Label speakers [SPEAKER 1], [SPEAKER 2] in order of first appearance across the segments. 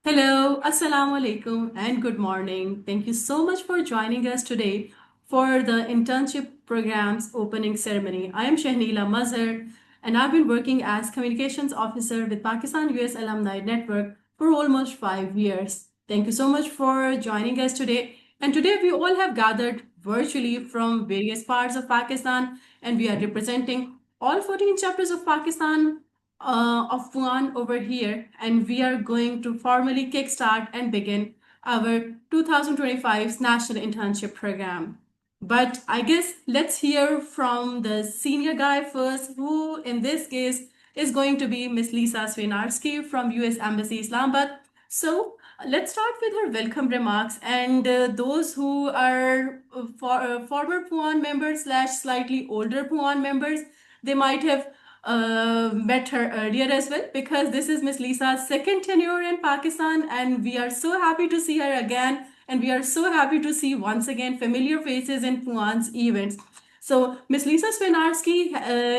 [SPEAKER 1] Hello, Assalamu alaikum, and good morning. Thank you so much for joining us today for the internship program's opening ceremony. I am Shahnila Mazhar, and I've been working as communications officer with Pakistan-U.S. Alumni Network for almost 5 years. Thank you so much for joining us today. And today we all have gathered virtually from various parts of Pakistan, and we are representing all 14 chapters of Pakistan of PUAN over here, and we are going to formally kickstart and begin our 2025's National Internship Program. But I guess let's hear from the senior guy first, who in this case is going to be Miss Lisa Swinarski from US Embassy Islamabad. So let's start with her welcome remarks, and those who are former PUAN members slash slightly older PUAN members, they might have met her earlier as well, because this is Miss Lisa's second tenure in Pakistan, and we are so happy to see her again, and we are so happy to see once again familiar faces in PUAN's events. So Miss Lisa Swinarski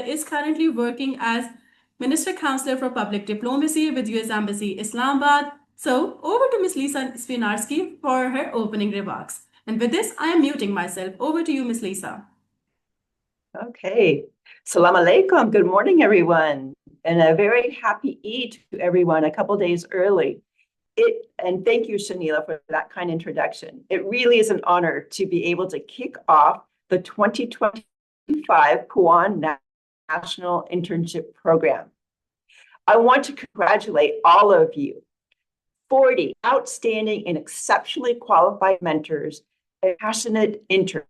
[SPEAKER 1] is currently working as Minister Counselor for Public Diplomacy with US Embassy Islamabad. So over to Miss Lisa Swinarski for her opening remarks. And with this, I am muting myself. Over to you, Miss Lisa.
[SPEAKER 2] Okay. Salam alaikum. Good morning, everyone. And a very happy Eid to everyone a couple days early. And thank you, Shanila, for that kind introduction. It really is an honor to be able to kick off the 2025 PUAN National Internship Program. I want to congratulate all of you, 40 outstanding and exceptionally qualified mentors and passionate interns.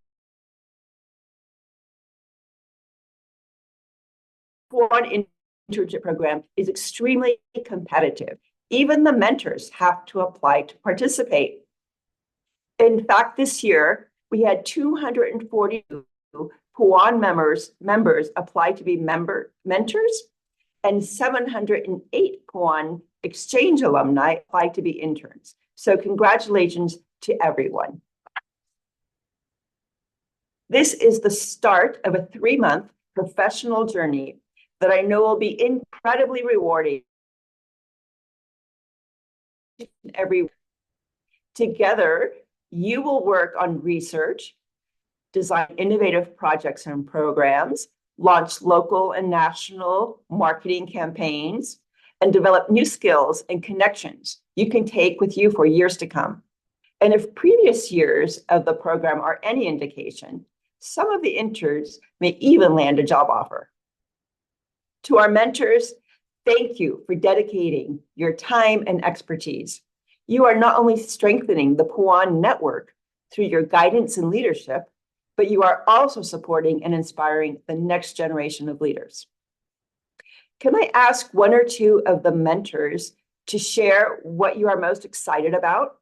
[SPEAKER 2] PUAN internship program is extremely competitive. Even the mentors have to apply to participate. In fact, this year, we had 242 PUAN members apply to be mentors, and 708 PUAN exchange alumni apply to be interns. So congratulations to everyone. This is the start of a 3-month professional journey that I know will be incredibly rewarding. Together, you will work on research, design innovative projects and programs, launch local and national marketing campaigns, and develop new skills and connections you can take with you for years to come. And if previous years of the program are any indication, some of the interns may even land a job offer. To our mentors, thank you for dedicating your time and expertise. You are not only strengthening the PUAN network through your guidance and leadership, but you are also supporting and inspiring the next generation of leaders. Can I ask one or two of the mentors to share what you are most excited about?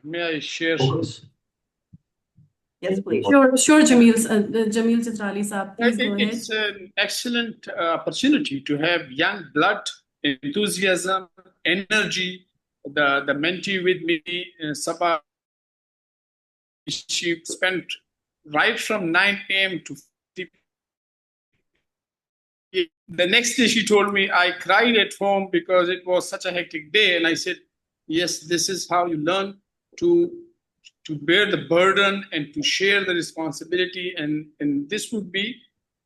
[SPEAKER 3] May I share?
[SPEAKER 2] Yes, please.
[SPEAKER 1] Sure, Jamil Chitrali Saab, please go ahead.
[SPEAKER 3] It's an excellent opportunity to have young blood, enthusiasm, energy. The mentee with me, Sabah, she spent right from 9 a.m. to 50. The next day she told me, I cried at home because it was such a hectic day. And I said, yes, this is how you learn to bear the burden and to share the responsibility. And this would be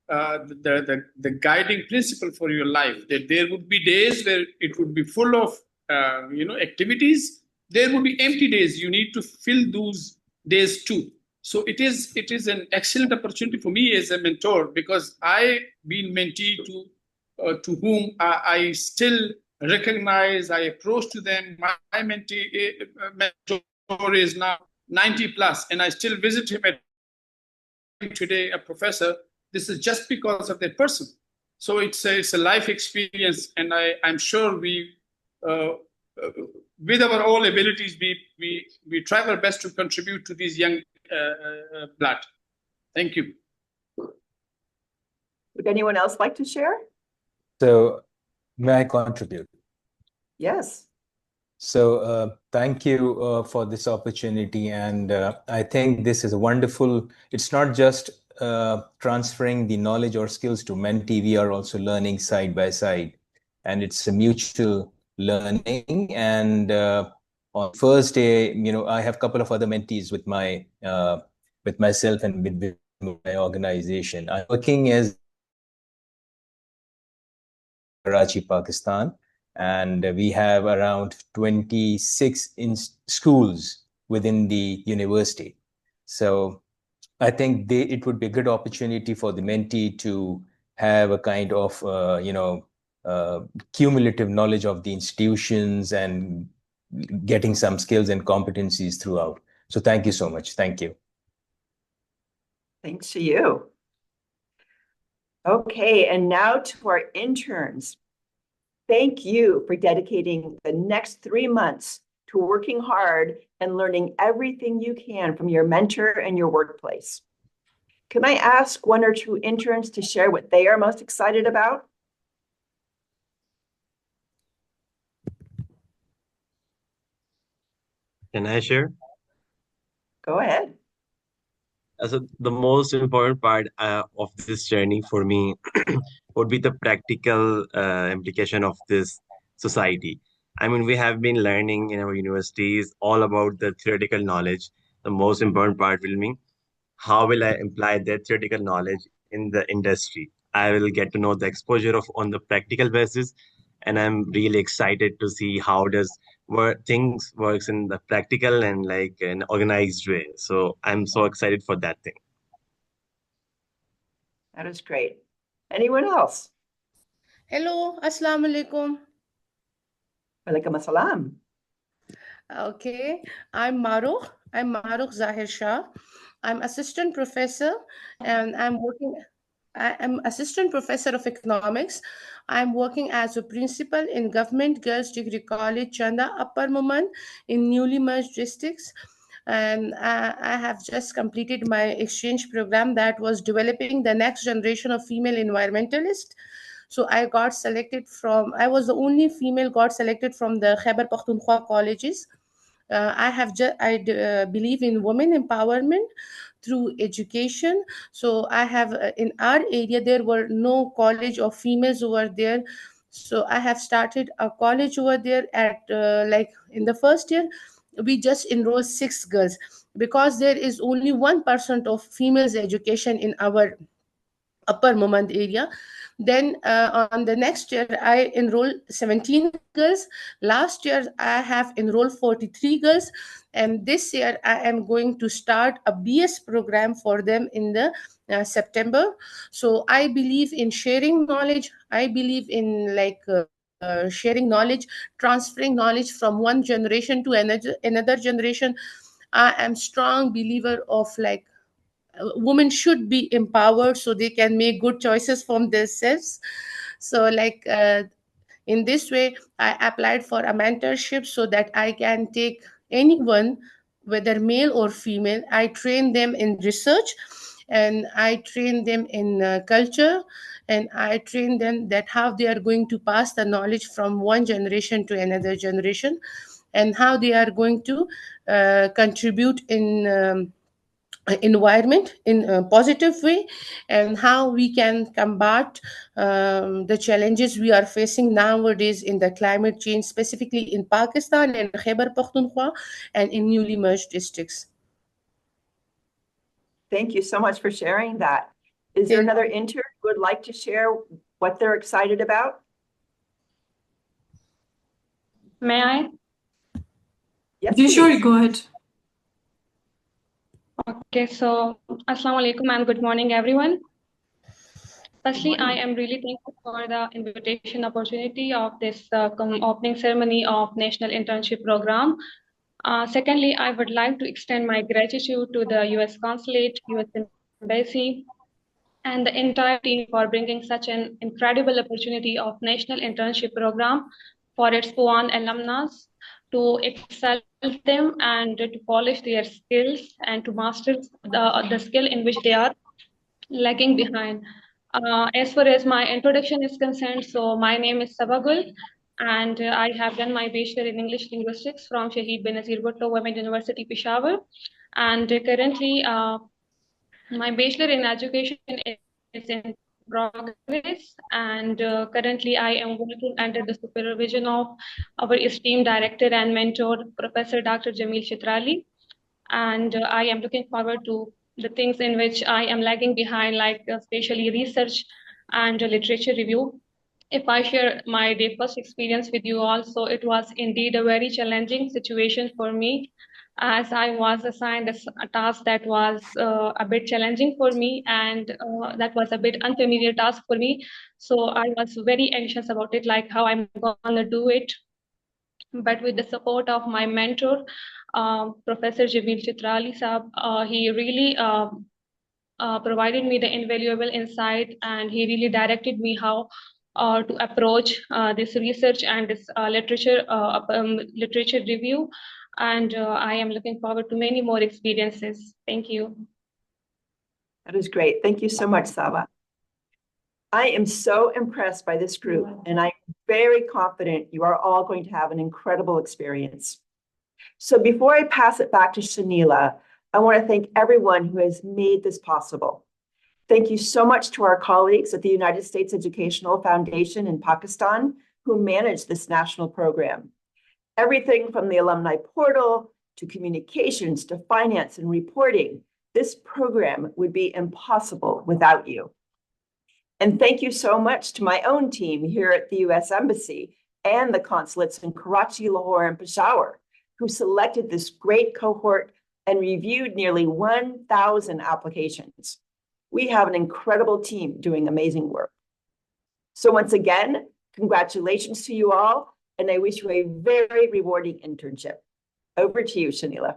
[SPEAKER 3] the guiding principle for your life, that there would be days where it would be full of activities. There would be empty days. You need to fill those days too. So it is an excellent opportunity for me as a mentor, because I been mentee to whom I still recognize. I approach to them. My mentor is now 90 plus, and I still visit him at today, a professor. This is just because of that person. So it's a life experience, and I'm sure we, with our all abilities, we try our best to contribute to these young blood. Thank you.
[SPEAKER 2] Would anyone else like to share?
[SPEAKER 4] So may I contribute?
[SPEAKER 2] Yes.
[SPEAKER 4] So thank you for this opportunity. And I think this is wonderful. It's not just transferring the knowledge or skills to mentee, we are also learning side by side. And it's a mutual learning. And on first day, I have a couple of other mentees with myself and with my organization. I'm working as Karachi, Pakistan, and we have around 26 in schools within the university. So I think it would be a good opportunity for the mentee to have a kind of cumulative knowledge of the institutions and getting some skills and competencies throughout. So thank you so much. Thank you.
[SPEAKER 2] Thanks to you. Okay, and now to our interns. Thank you for dedicating the next 3 months to working hard and learning everything you can from your mentor and your workplace. Can I ask 1 or 2 interns to share what they are most excited about?
[SPEAKER 5] Can I share?
[SPEAKER 2] Go ahead.
[SPEAKER 5] So the most important part of this journey for me would be the practical implication of this society. I mean, we have been learning in our universities all about the theoretical knowledge. The most important part will be how will I apply that theoretical knowledge in the industry. I will get to know the exposure of on the practical basis, and I'm really excited to see how does things works in the practical and like an organized way. So I'm so excited for that thing.
[SPEAKER 2] That is great. Anyone else?
[SPEAKER 6] Hello, Assalamu alaikum.
[SPEAKER 2] Walaikum assalam.
[SPEAKER 6] Okay, I'm Maruk Zahir Shah. I'm assistant professor and I am assistant professor of economics. I'm working as a principal in Government Girls Degree College, Chanda, Upper Muman in newly merged districts. And I have just completed my exchange program that was developing the next generation of female environmentalists. So I was the only female got selected from the Khyber Pakhtunkhwa colleges. Believe in women empowerment through education. So I have in our area there were no college of females over there. So I have started a college over there at like in the first year we just enrolled 6 girls because there is only 1% of females education in our upper Mumand area. Then on the next year, I enrolled 17 girls. Last year, I have enrolled 43 girls. And this year, I am going to start a BS program for them in the September. So I believe in sharing knowledge. I believe in sharing knowledge, transferring knowledge from one generation to another generation. I am strong believer of women should be empowered so they can make good choices from themselves. So in this way I applied for a mentorship so that I can take anyone, whether male or female. I train them in research and I train them in culture, and I train them that how they are going to pass the knowledge from one generation to another generation, and how they are going to contribute in environment in a positive way, and how we can combat the challenges we are facing nowadays in the climate change, specifically in Pakistan and Khyber Pakhtunkhwa and in newly merged districts.
[SPEAKER 2] Thank you so much for sharing that. Is there another intern who would like to share what they're excited about?
[SPEAKER 7] May I?
[SPEAKER 2] Yes,
[SPEAKER 1] Yeah, sure,
[SPEAKER 2] please.
[SPEAKER 1] go ahead.
[SPEAKER 7] Okay, so Assalamu alaikum and good morning, everyone. Firstly, I am really thankful for the invitation opportunity of this opening ceremony of National Internship Program. Secondly, I would like to extend my gratitude to the U.S. Consulate, U.S. Embassy, and the entire team for bringing such an incredible opportunity of National Internship Program for its PUAN alumnus to excel them and to polish their skills and to master the skill in which they are lagging behind. As far as my introduction is concerned, so my name is Sabagul, and I have done my bachelor in English linguistics from Shahid Benazir Bhutto Women University, Peshawar, and currently My bachelor in education is in progress, and currently I am working under the supervision of our esteemed director and mentor, Professor Dr. Jamil Chitrali. And I am looking forward to the things in which I am lagging behind, like especially research and literature review. If I share my day first experience with you all, so it was indeed a very challenging situation for me, as I was assigned a task that was a bit challenging for me, and that was a bit unfamiliar task for me. So I was very anxious about it, like how I'm gonna do it. But with the support of my mentor, Professor Jamil Chitrali Saab, he really provided me the invaluable insight, and he really directed me how to approach this research and this literature review. And I am looking forward to many more experiences. Thank you.
[SPEAKER 2] That is great. Thank you so much, Saba. I am so impressed by this group, and I'm very confident you are all going to have an incredible experience. So before I pass it back to Shanila, I want to thank everyone who has made this possible. Thank you so much to our colleagues at the United States Educational Foundation in Pakistan who manage this national program. Everything from the alumni portal to communications to finance and reporting, this program would be impossible without you. And thank you so much to my own team here at the U.S. Embassy and the consulates in Karachi, Lahore, and Peshawar, who selected this great cohort and reviewed nearly 1,000 applications. We have an incredible team doing amazing work. So once again, congratulations to you all, and I wish you a very rewarding internship. Over to you, Shanila.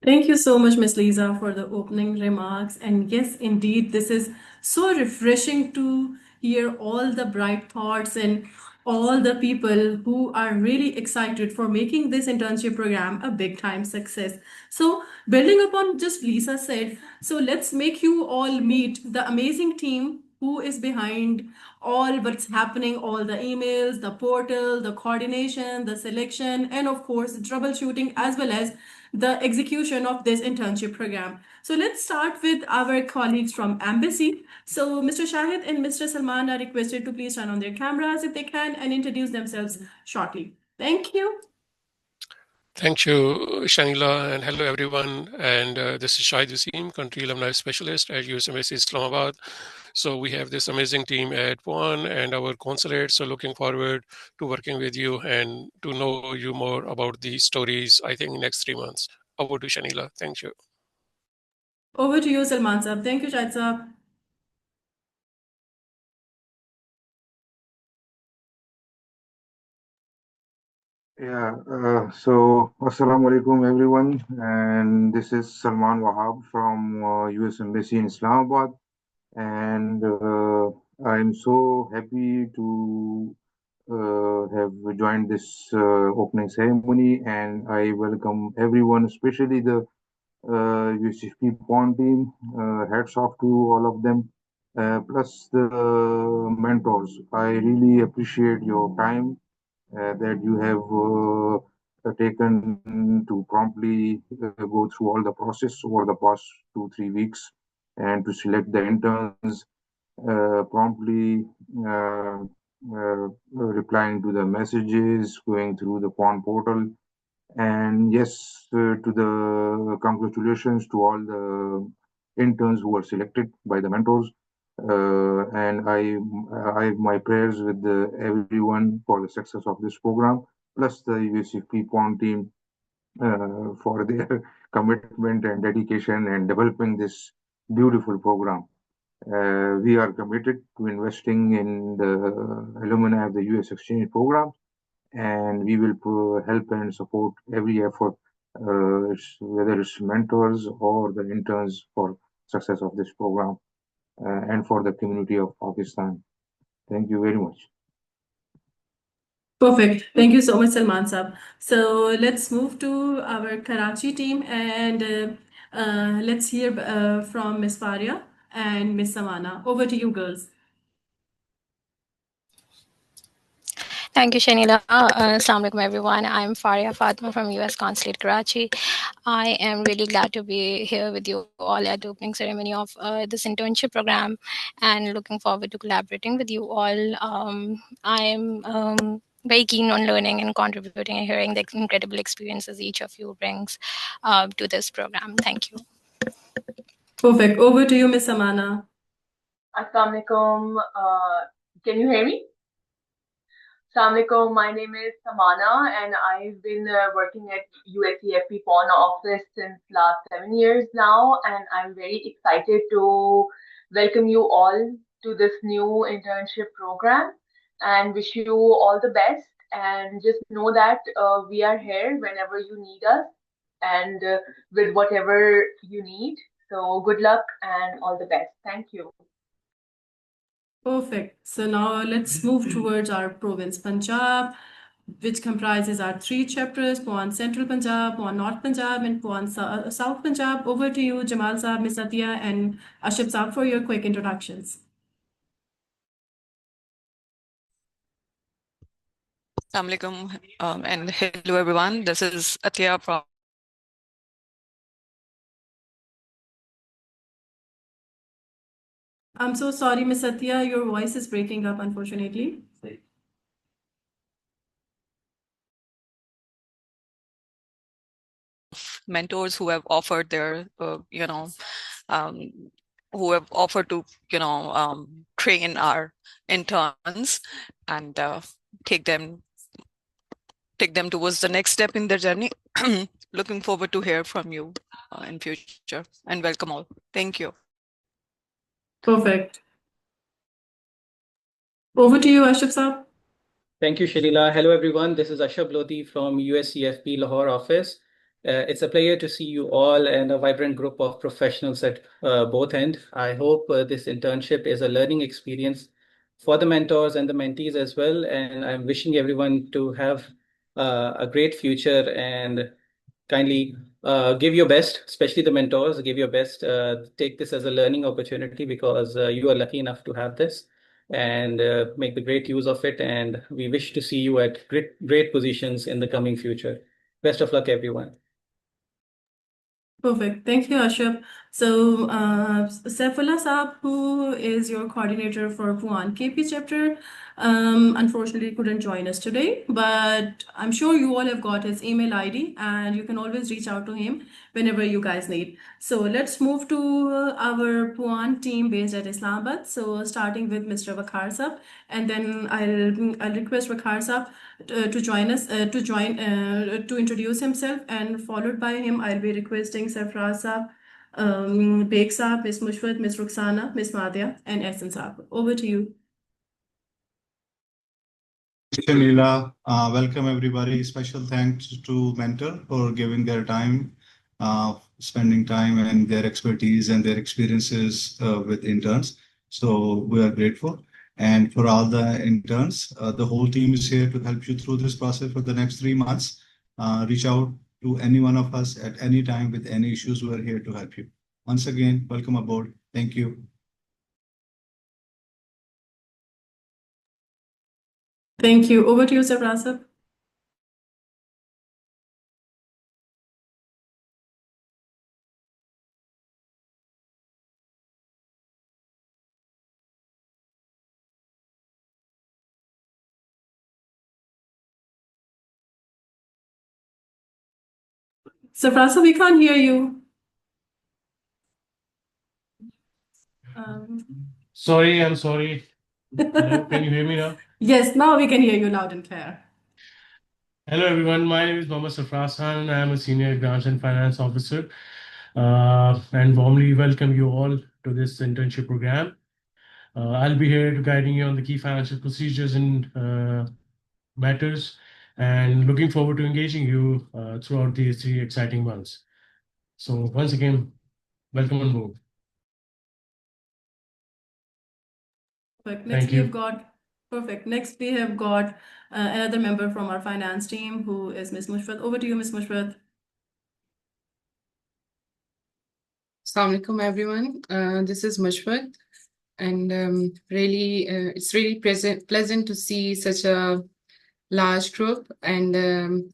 [SPEAKER 1] Thank you so much, Miss Lisa, for the opening remarks. And yes, indeed, this is so refreshing to hear all the bright thoughts and all the people who are really excited for making this internship program a big time success. So, building upon just Lisa said, so let's make you all meet the amazing team who is behind all what's happening, all the emails, the portal, the coordination, the selection, and of course, the troubleshooting, as well as the execution of this internship program. So let's start with our colleagues from Embassy. So Mr. Shahid and Mr. Salman are requested to please turn on their cameras if they can and introduce themselves shortly. Thank you.
[SPEAKER 8] Thank you, Shanila, and hello everyone. And this is Shahid Wasim, Country Alumni Specialist at US Embassy Islamabad. So we have this amazing team at PUAN and our consulate. So looking forward to working with you and to know you more about these stories, I think, next 3 months. Over to Shanila. Thank you.
[SPEAKER 1] Over to you, Salman Saab. Thank you, Shahid Saab.
[SPEAKER 9] Assalamu alaikum everyone, and this is Salman Wahab from US Embassy in Islamabad, and I'm so happy to have joined this opening ceremony, and I welcome everyone, especially the USFP PON team. Hats off to all of them, plus the mentors. I really appreciate your time that you have taken to promptly go through all the process over the past 2-3 weeks and to select the interns, promptly replying to the messages, going through the PON portal. And yes, to the congratulations to all the interns who were selected by the mentors. And I have my prayers with everyone for the success of this program, plus the USFP PON team for their commitment and dedication and developing this beautiful program. We are committed to investing in the alumni of the US Exchange program, and we will help and support every effort, whether it's mentors or the interns, for success of this program and for the community of Pakistan. Thank you very much.
[SPEAKER 1] Perfect. Thank you so much, Salman Saab. So let's move to our Karachi team and let's hear from Miss Faria and Miss Samana. Over to you, girls.
[SPEAKER 10] Thank you, Shanila. Assalamu alaikum, everyone. I'm Faria Fatma from U.S. Consulate, Karachi. I am really glad to be here with you all at the opening ceremony of this internship program and looking forward to collaborating with you all. I'm very keen on learning and contributing and hearing the incredible experiences each of you brings to this program. Thank you.
[SPEAKER 1] Perfect. Over to you, Miss Amana.
[SPEAKER 11] Assalamu alaikum. Can you hear me? Assalamu alaikum. My name is Samana, and I've been working at USEFP PUAN office since last 7 years now, and I'm very excited to welcome you all to this new internship program and wish you all the best. And just know that we are here whenever you need us and with whatever you need. So good luck and all the best. Thank you.
[SPEAKER 1] Perfect. So now let's move towards our province, Punjab, which comprises our three chapters, PUAN Central Punjab, PUAN North Punjab, and PUAN South Punjab. Over to you, Jamal Saab, Ms. Atia, and Ashif Saab for your quick introductions.
[SPEAKER 12] Assalamu alaikum and hello everyone. This is Atia from
[SPEAKER 1] I'm so sorry, Ms. Atia, your voice is breaking up, unfortunately.
[SPEAKER 12] mentors who have offered their, who have offered to, train our interns and take them towards the next step in their journey. Looking forward to hear from you in future and welcome all. Thank you.
[SPEAKER 1] Perfect. Over to you, Ashif Saab.
[SPEAKER 13] Thank you, Shalila. Hello, everyone. This is Ashab Lodi from USCFP Lahore office. It's a pleasure to see you all and a vibrant group of professionals at both ends. I hope this internship is a learning experience for the mentors and the mentees as well. And I'm wishing everyone to have a great future and kindly give your best, especially the mentors, give your best. Take this as a learning opportunity because you are lucky enough to have this and make the great use of it. And we wish to see you at great positions in the coming future. Best of luck, everyone.
[SPEAKER 1] Perfect. Thank you, Ashab. So, Saifullah Saab, who is your coordinator for PUAN KP chapter, unfortunately couldn't join us today, but I'm sure you all have got his email ID and you can always reach out to him whenever you guys need. So, let's move to our PUAN team based at Islamabad. So, starting with Mr. Wakhar Saab, and then I'll request Wakhar Saab to join us to introduce himself, and followed by him I'll be requesting Sarfraz Saab, Beg Saab, Ms. Mushfat, Ms. Ruxana, Ms. Madhya, and Ehsan Saab. Over to you.
[SPEAKER 14] Shanila, welcome everybody. Special thanks to Mentor for giving their time, spending time and their expertise and their experiences with interns. So we are grateful. And for all the interns, the whole team is here to help you through this process for the next 3 months. Reach out to any one of us at any time with any issues. We are here to help you. Once again, welcome aboard. Thank you.
[SPEAKER 1] Thank you. Over to you, Sarfraz Saab. Sarfraz Saab, we can't hear you.
[SPEAKER 15] Sorry, I'm sorry. Hello, can you hear me now?
[SPEAKER 1] Yes, now we can hear you loud and clear.
[SPEAKER 15] Hello, everyone. My name is Mohammad Sarfraz Khan. I am a Senior Grants and Finance Officer and warmly welcome you all to this internship program. I'll be here to guiding you on the key financial procedures and matters and looking forward to engaging you throughout these 3 exciting months. So once again, welcome on board.
[SPEAKER 1] Perfect. Next we have got another member from our finance team, who is Ms. Mushfat. Over to you, Ms. Mushfat.
[SPEAKER 16] Assalamu alaikum, everyone. This is Mushfat, and it's really pleasant to see such a large group, and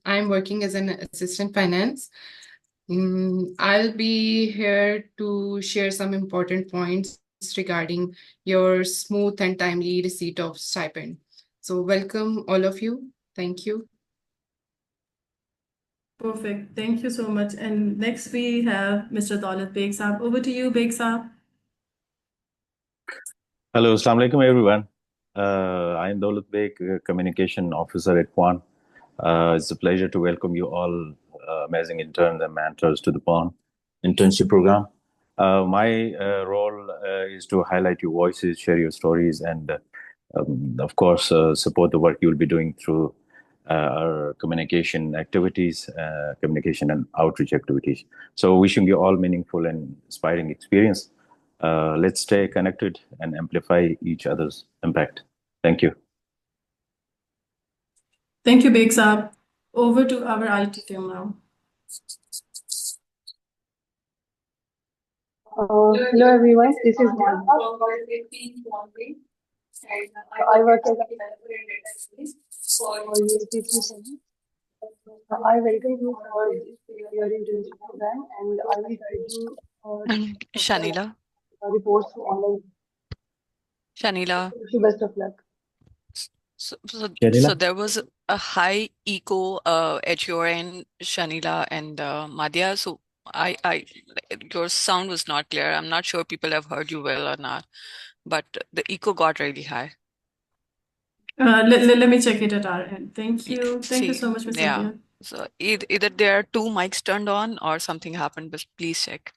[SPEAKER 16] I'm working as an assistant finance. I'll be here to share some important points regarding your smooth and timely receipt of stipend. So welcome all of you. Thank you.
[SPEAKER 1] Perfect. Thank you so much. And next we have Mr. Daulat Beg Saab. Over to you, Beg Saab.
[SPEAKER 17] Hello, Assalamu alaikum everyone. I am Daulat Beg, Communication Officer at PUAN. It's a pleasure to welcome you all amazing interns and mentors to the PUAN internship program. My role is to highlight your voices, share your stories, and of course, support the work you'll be doing through our communication activities, communication and outreach activities. So wishing you all meaningful and inspiring experience. Let's stay connected and amplify each other's impact. Thank you.
[SPEAKER 1] Thank you, Beg Saab. Over to our IT team now.
[SPEAKER 18] Hello everyone, this is Martha. I work as a developer in database for USDC. I welcome you for your internship program, and I will guide you
[SPEAKER 12] Shanila,
[SPEAKER 18] reports to online.
[SPEAKER 12] Shanila.
[SPEAKER 18] Wish you best of luck.
[SPEAKER 12] So there was a high echo at your end, Shanila and Madhya. So your sound was not clear. I'm not sure people have heard you well or not, but the echo got really high.
[SPEAKER 1] Let me check it at our end. Thank you. Thank you
[SPEAKER 12] See,
[SPEAKER 1] so much, Ms.
[SPEAKER 12] yeah.
[SPEAKER 1] Satya.
[SPEAKER 12] So either there are two mics turned on or something happened, but please check.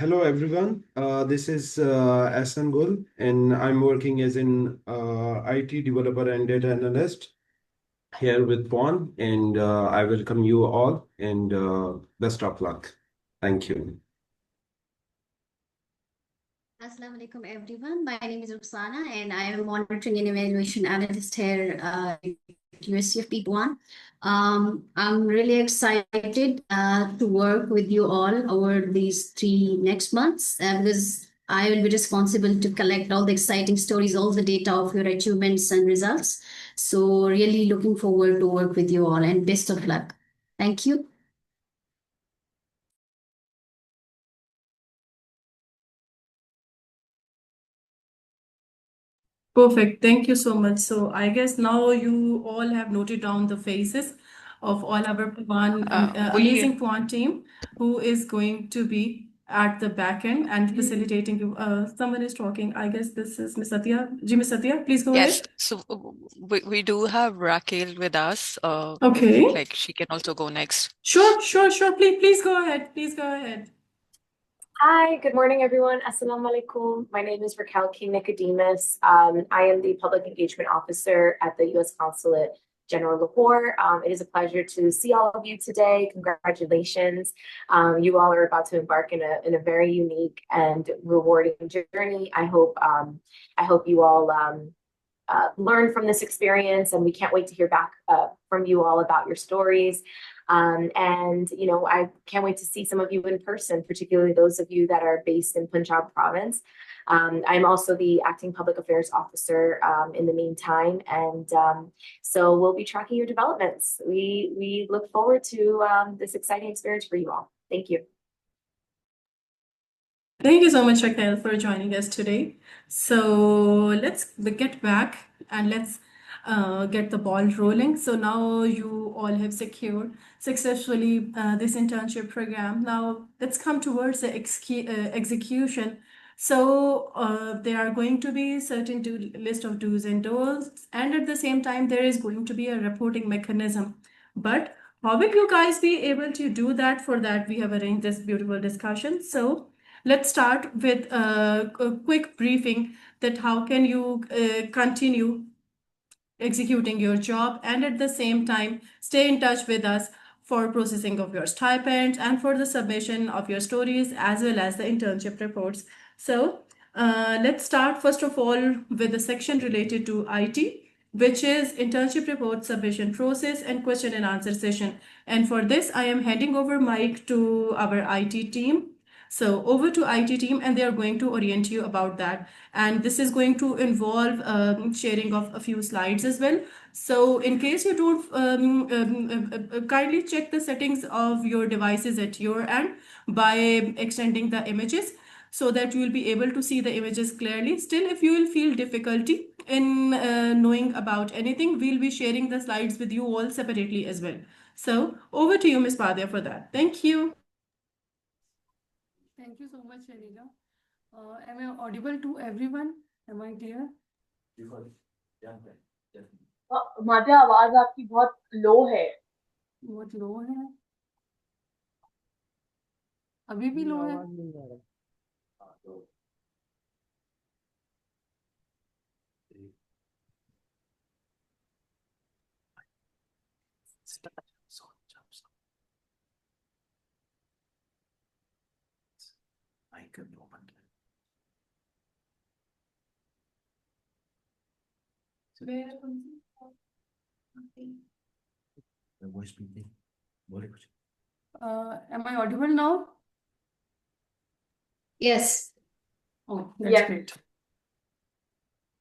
[SPEAKER 19] Hello everyone. This is Asan Gul, and I'm working as an IT developer and data analyst here with PUAN, and I welcome you all and best of luck. Thank you.
[SPEAKER 20] Assalamu alaikum everyone. My name is Ruxana and I am a monitoring and evaluation analyst here at University of PUAN. I'm really excited to work with you all over these 3 next months because I will be responsible to collect all the exciting stories, all the data of your achievements and results. So really looking forward to work with you all and best of luck. Thank you.
[SPEAKER 1] Perfect. Thank you so much. So I guess now you all have noted down the faces of all our amazing PUAN team who is going to be at the back end and facilitating you. Someone is talking. I guess this is Ms. Satya. Ms. Satya, please go
[SPEAKER 12] Yes,
[SPEAKER 1] ahead.
[SPEAKER 12] so we do have Raquel with us.
[SPEAKER 1] Okay.
[SPEAKER 12] Like she can also go next.
[SPEAKER 1] Sure. Please go ahead. Please go ahead.
[SPEAKER 21] Hi, good morning, everyone. Assalamu alaikum. My name is Raquel King Nicodemus. I am the Public Engagement Officer at the U.S. Consulate General Lahore. It is a pleasure to see all of you today. Congratulations. You all are about to embark in a very unique and rewarding journey. I hope you all learn from this experience, and we can't wait to hear back from you all about your stories. And I can't wait to see some of you in person, particularly those of you that are based in Punjab province. I'm also the acting public affairs officer in the meantime, and so we'll be tracking your developments. We look forward to this exciting experience for you all. Thank you.
[SPEAKER 1] Thank you so much, Raquel, for joining us today. So let's get back and let's get the ball rolling. So now you all have secured successfully this internship program. Now let's come towards the execution. So there are going to be certain list of do's and don'ts, and at the same time, there is going to be a reporting mechanism. But how will you guys be able to do that? For that, we have arranged this beautiful discussion. So let's start with a quick briefing that how can you continue executing your job and at the same time stay in touch with us for processing of your stipends and for the submission of your stories as well as the internship reports. So let's start first of all with the section related to IT, which is internship report submission process and question and answer session. And for this, I am handing over mic to our IT team. So over to IT team, and they are going to orient you about that. And this is going to involve sharing of a few slides as well. So in case you don't, kindly check the settings of your devices at your end by extending the images so that you will be able to see the images clearly. Still, if you will feel difficulty in knowing about anything, we'll be sharing the slides with you all separately as well. So over to you, Ms. Padya, for that. Thank you.
[SPEAKER 18] Thank you so much, Shanila. Am I audible to everyone? Am I clear?
[SPEAKER 11] माध्य आवाज आपकी बहुत लो है.
[SPEAKER 18] बहुत लो है. अभी भी लो है. Am I audible now?
[SPEAKER 20] Yes.
[SPEAKER 18] Oh, that's great.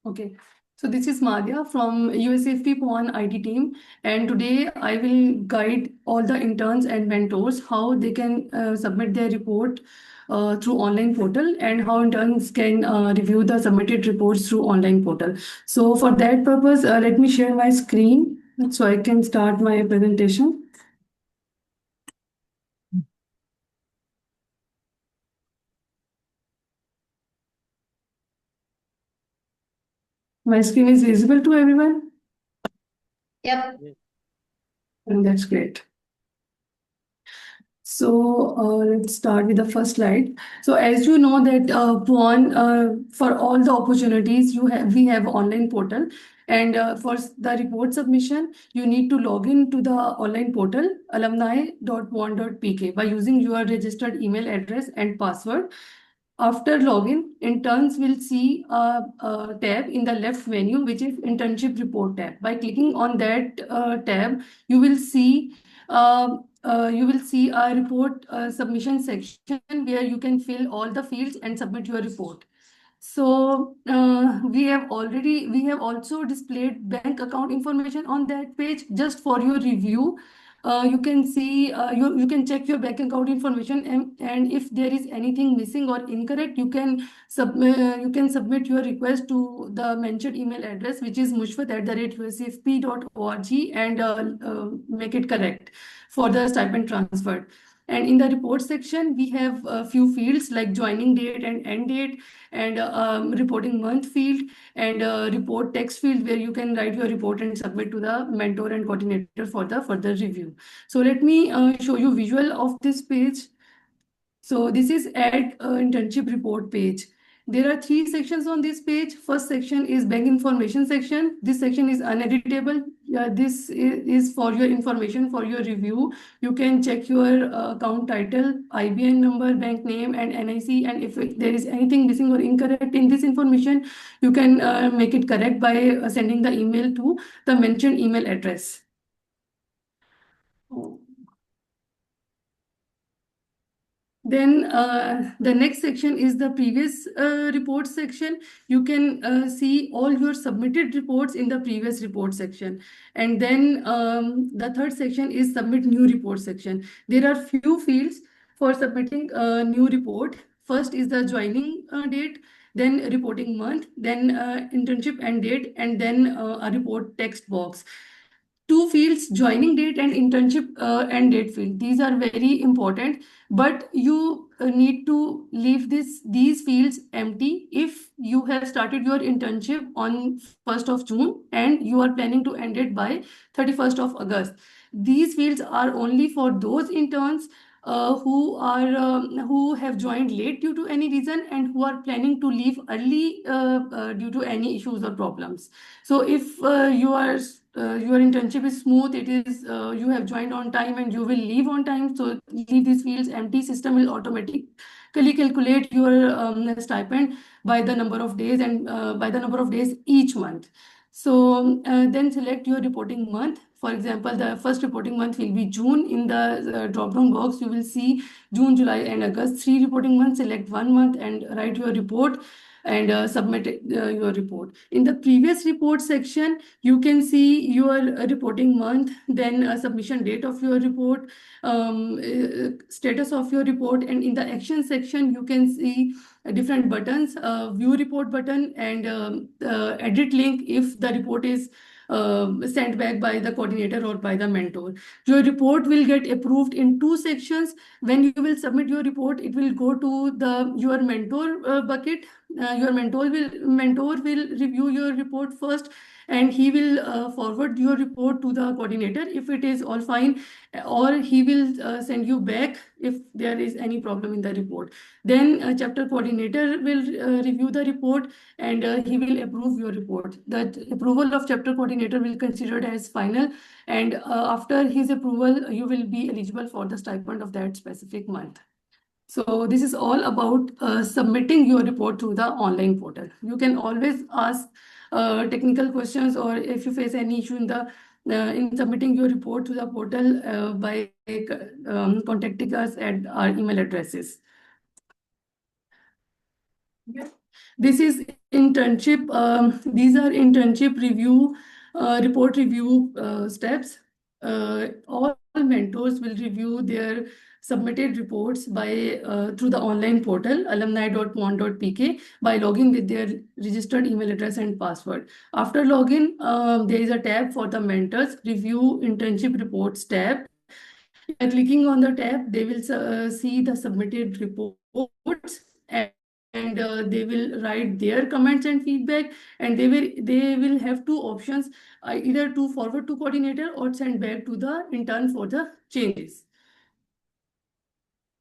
[SPEAKER 18] Okay. So this is Madhya from USFP PUAN IT team, and today I will guide all the interns and mentors how they can submit their report through online portal and how interns can review the submitted reports through online portal. So for that purpose, let me share my screen so I can start my presentation. My screen is visible to everyone?
[SPEAKER 20] Yep.
[SPEAKER 18] And that's great. So let's start with the first slide. So as you know that PUAN, for all the opportunities we have online portal, and for the report submission, you need to log in to the online portal alumni.puan.pk by using your registered email address and password. After login, interns will see a tab in the left menu, which is internship report tab. By clicking on that tab, you will see a report submission section where you can fill all the fields and submit your report. So we have also displayed bank account information on that page just for your review. You can see you can check your bank account information, and if there is anything missing or incorrect, you can submit your request to the mentioned email address, which is mushfat@uscfp.org, and make it correct for the stipend transfer. And in the report section, we have a few fields like joining date and end date, and reporting month field, and report text field where you can write your report and submit to the mentor and coordinator for the further review. So let me show you visual of this page. So this is add internship report page. There are three sections on this page. First section is bank information section. This section is uneditable. This is for your information, for your review. You can check your account title, IBN number, bank name, and NIC. And if there is anything missing or incorrect in this information, you can make it correct by sending the email to the mentioned email address. Then the next section is the previous report section. You can see all your submitted reports in the previous report section. And then the third section is submit new report section. There are few fields for submitting a new report. First is the joining date, then reporting month, then internship end date, and then a report text box. Two fields, joining date and internship and date field. These are very important, but you need to leave these fields empty if you have started your internship on 1st of June and you are planning to end it by 31st of August. These fields are only for those interns who have joined late due to any reason and who are planning to leave early due to any issues or problems. So if your internship is smooth, it is you have joined on time and you will leave on time. So leave these fields empty. System will automatically calculate your stipend by the number of days and by the number of days each month. So then select your reporting month. For example, the first reporting month will be June. In the drop-down box, you will see June, July, and August. 3 reporting months. Select 1 month and write your report and submit your report. In the previous report section, you can see your reporting month, then submission date of your report, status of your report, and in the action section, you can see different buttons, view report button and edit link if the report is sent back by the coordinator or by the mentor. Your report will get approved in 2 sections. When you will submit your report, it will go to your mentor bucket. Your mentor will review your report first, and he will forward your report to the coordinator if it is all fine, or he will send you back if there is any problem in the report. Then chapter coordinator will review the report and he will approve your report. That approval of chapter coordinator will considered as final, and after his approval, you will be eligible for the stipend of that specific month. So this is all about submitting your report through the online portal. You can always ask technical questions, or if you face any issue in submitting your report to the portal by contacting us at our email addresses. This is internship. These are internship review, report review steps. All mentors will review their submitted reports by through the online portal alumni.pon.pk by logging with their registered email address and password. After login, there is a tab for the mentors review internship reports tab. By clicking on the tab, they will see the submitted reports, and they will write their comments and feedback, and they will have 2 options, either to forward to coordinator or send back to the intern for the changes.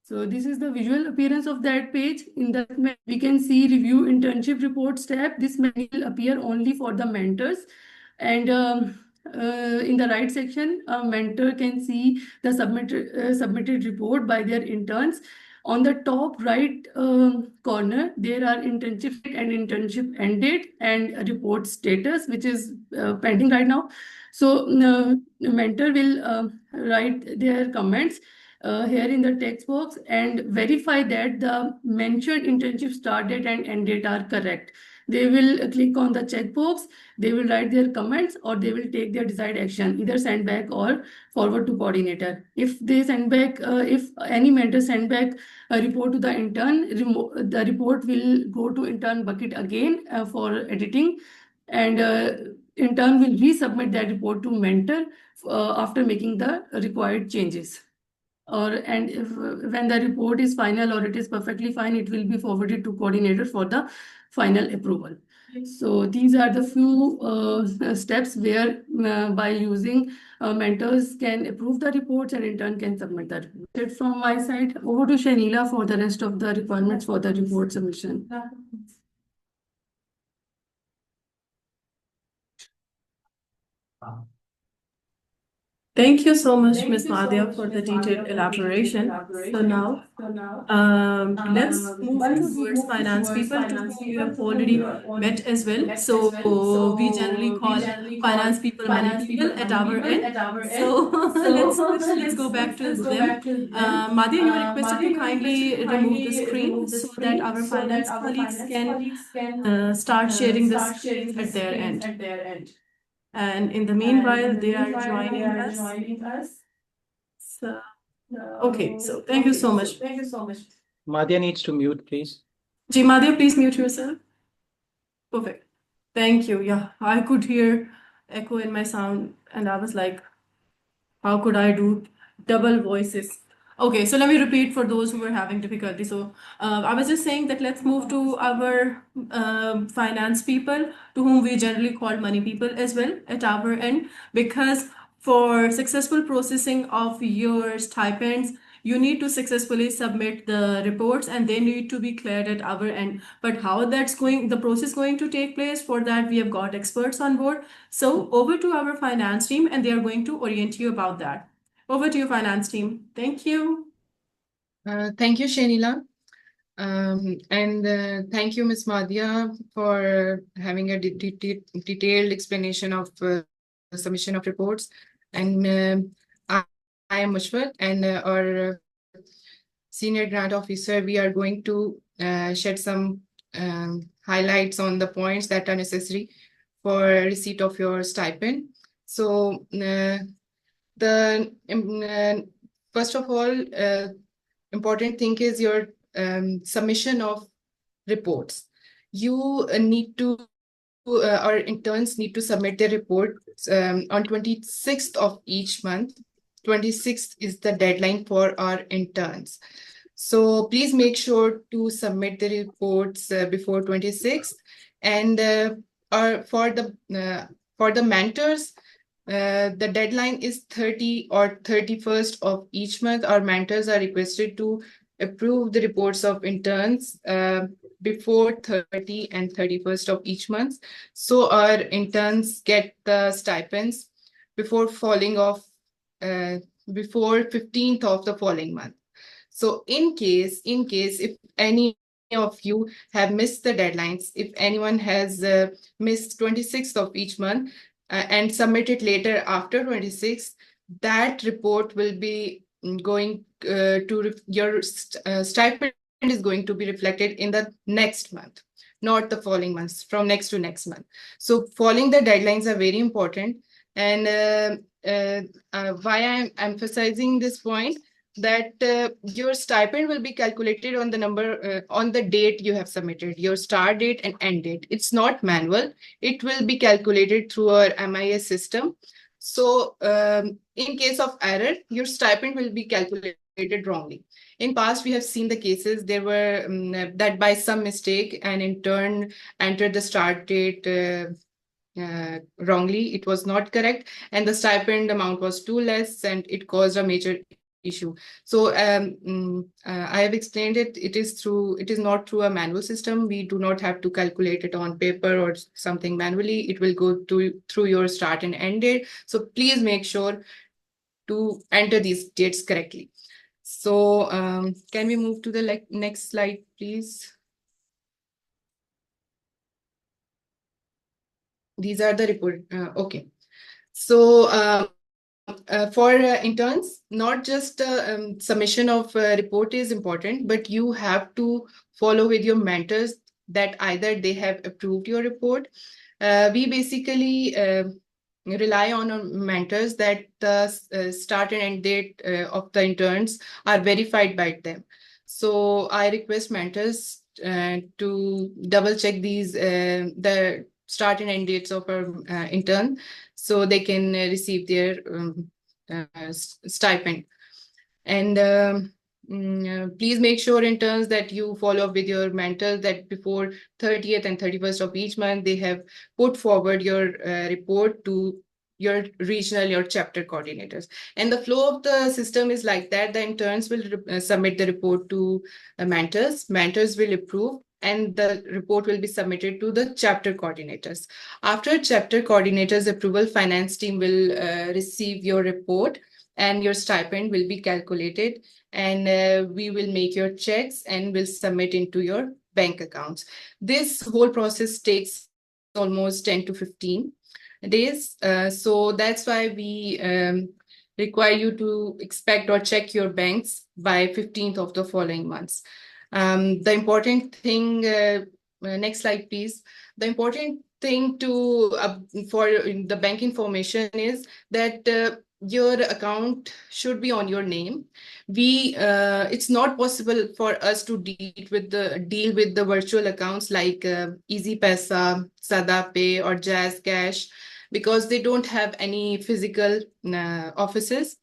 [SPEAKER 18] So this is the visual appearance of that page. In that we can see review internship reports tab. This menu will appear only for the mentors, and in the right section, a mentor can see the submitted report by their interns. On the top right corner, there are internship and internship end date and report status, which is pending right now. So mentor will write their comments here in the text box and verify that the mentioned internship start date and end date are correct. They will click on the checkbox, they will write their comments, or they will take their desired action, either send back or forward to coordinator. If they send back, if any mentor send back a report to the intern, the report will go to intern bucket again for editing, and intern will resubmit that report to mentor after making the required changes. And if when the report is final or it is perfectly fine, it will be forwarded to coordinator for the final approval. So these are the few steps where by using mentors can approve the reports and in turn can submit the report. That's from my side. Over to Shanila for the rest of the requirements for the report submission.
[SPEAKER 1] Thank you so much, Ms. Nadia, for the detailed elaboration. So now, let's move towards finance people to whom you have already met as well. So we generally call finance people money people at our end. So let's go back to them. Madhya, you are requested to kindly remove the screen so that our finance colleagues can start sharing the screen at their end. And in the meanwhile, they are joining us. So, okay, so thank you so much.
[SPEAKER 13] Madhya needs to mute, please.
[SPEAKER 1] Ji, Madhya, please mute yourself. Perfect. Thank you. Yeah, I could hear echo in my sound, and I was like, how could I do double voices? Okay, so let me repeat for those who were having difficulty. So I was just saying that let's move to our finance people, to whom we generally call money people as well at our end, because for successful processing of your stipends, you need to successfully submit the reports and they need to be cleared at our end. But how that's going, the process going to take place, for that we have got experts on board. So over to our finance team and they are going to orient you about that. Over to you, finance team. Thank you.
[SPEAKER 16] Thank you, Shanila. And thank you, Ms. Madhya, for having a detailed explanation of submission of reports. And I am Mushwat, and our senior grant officer, we are going to shed some highlights on the points that are necessary for receipt of your stipend. So the first of all, important thing is your submission of reports. You need to, our interns need to submit their reports on 26th of each month. 26th is the deadline for our interns. So please make sure to submit the reports before 26th. And for the mentors, the deadline is 30 or 31st of each month. Our mentors are requested to approve the reports of interns before 30 and 31st of each month. So our interns get the stipends before falling off, before 15th of the following month. So in case if any of you have missed the deadlines, if anyone has missed 26th of each month and submitted later after 26th, that report will be going to your stipend is going to be reflected in the next month, not the following months, from next to next month. So following the deadlines are very important. And why I'm emphasizing this point, that your stipend will be calculated on the number on the date you have submitted, your start date and end date. It's not manual. It will be calculated through our MIS system. So in case of error, your stipend will be calculated wrongly. In past, we have seen the cases there were that by some mistake an intern entered the start date wrongly. It was not correct, and the stipend amount was too less, and it caused a major issue. So I have explained it. It is not through a manual system. We do not have to calculate it on paper or something manually. It will go through your start and end date. So please make sure to enter these dates correctly. So can we move to the next slide, please? These are the report. Okay. So for interns, not just submission of report is important, but you have to follow with your mentors that either they have approved your report. We basically rely on our mentors that the start and end date of the interns are verified by them. So I request mentors to double check these the start and end dates of our intern, so they can receive their stipend. And please make sure, interns, that you follow up with your mentors that before 30th and 31st of each month, they have put forward your report to your regional, your chapter coordinators. And the flow of the system is like that. The interns will submit the report to mentors. Mentors will approve, and the report will be submitted to the chapter coordinators. After chapter coordinators approval, finance team will receive your report, and your stipend will be calculated, and we will make your checks and will submit into your bank accounts. This whole process takes almost 10 to 15 days. So that's why we require you to expect or check your banks by 15th of the following months. The important thing, next slide, please. The important thing for the bank information is that your account should be on your name. It's not possible for us to deal with the virtual accounts like Easy Pesa, Sada Pay, or Jazz Cash, because they don't have any physical offices.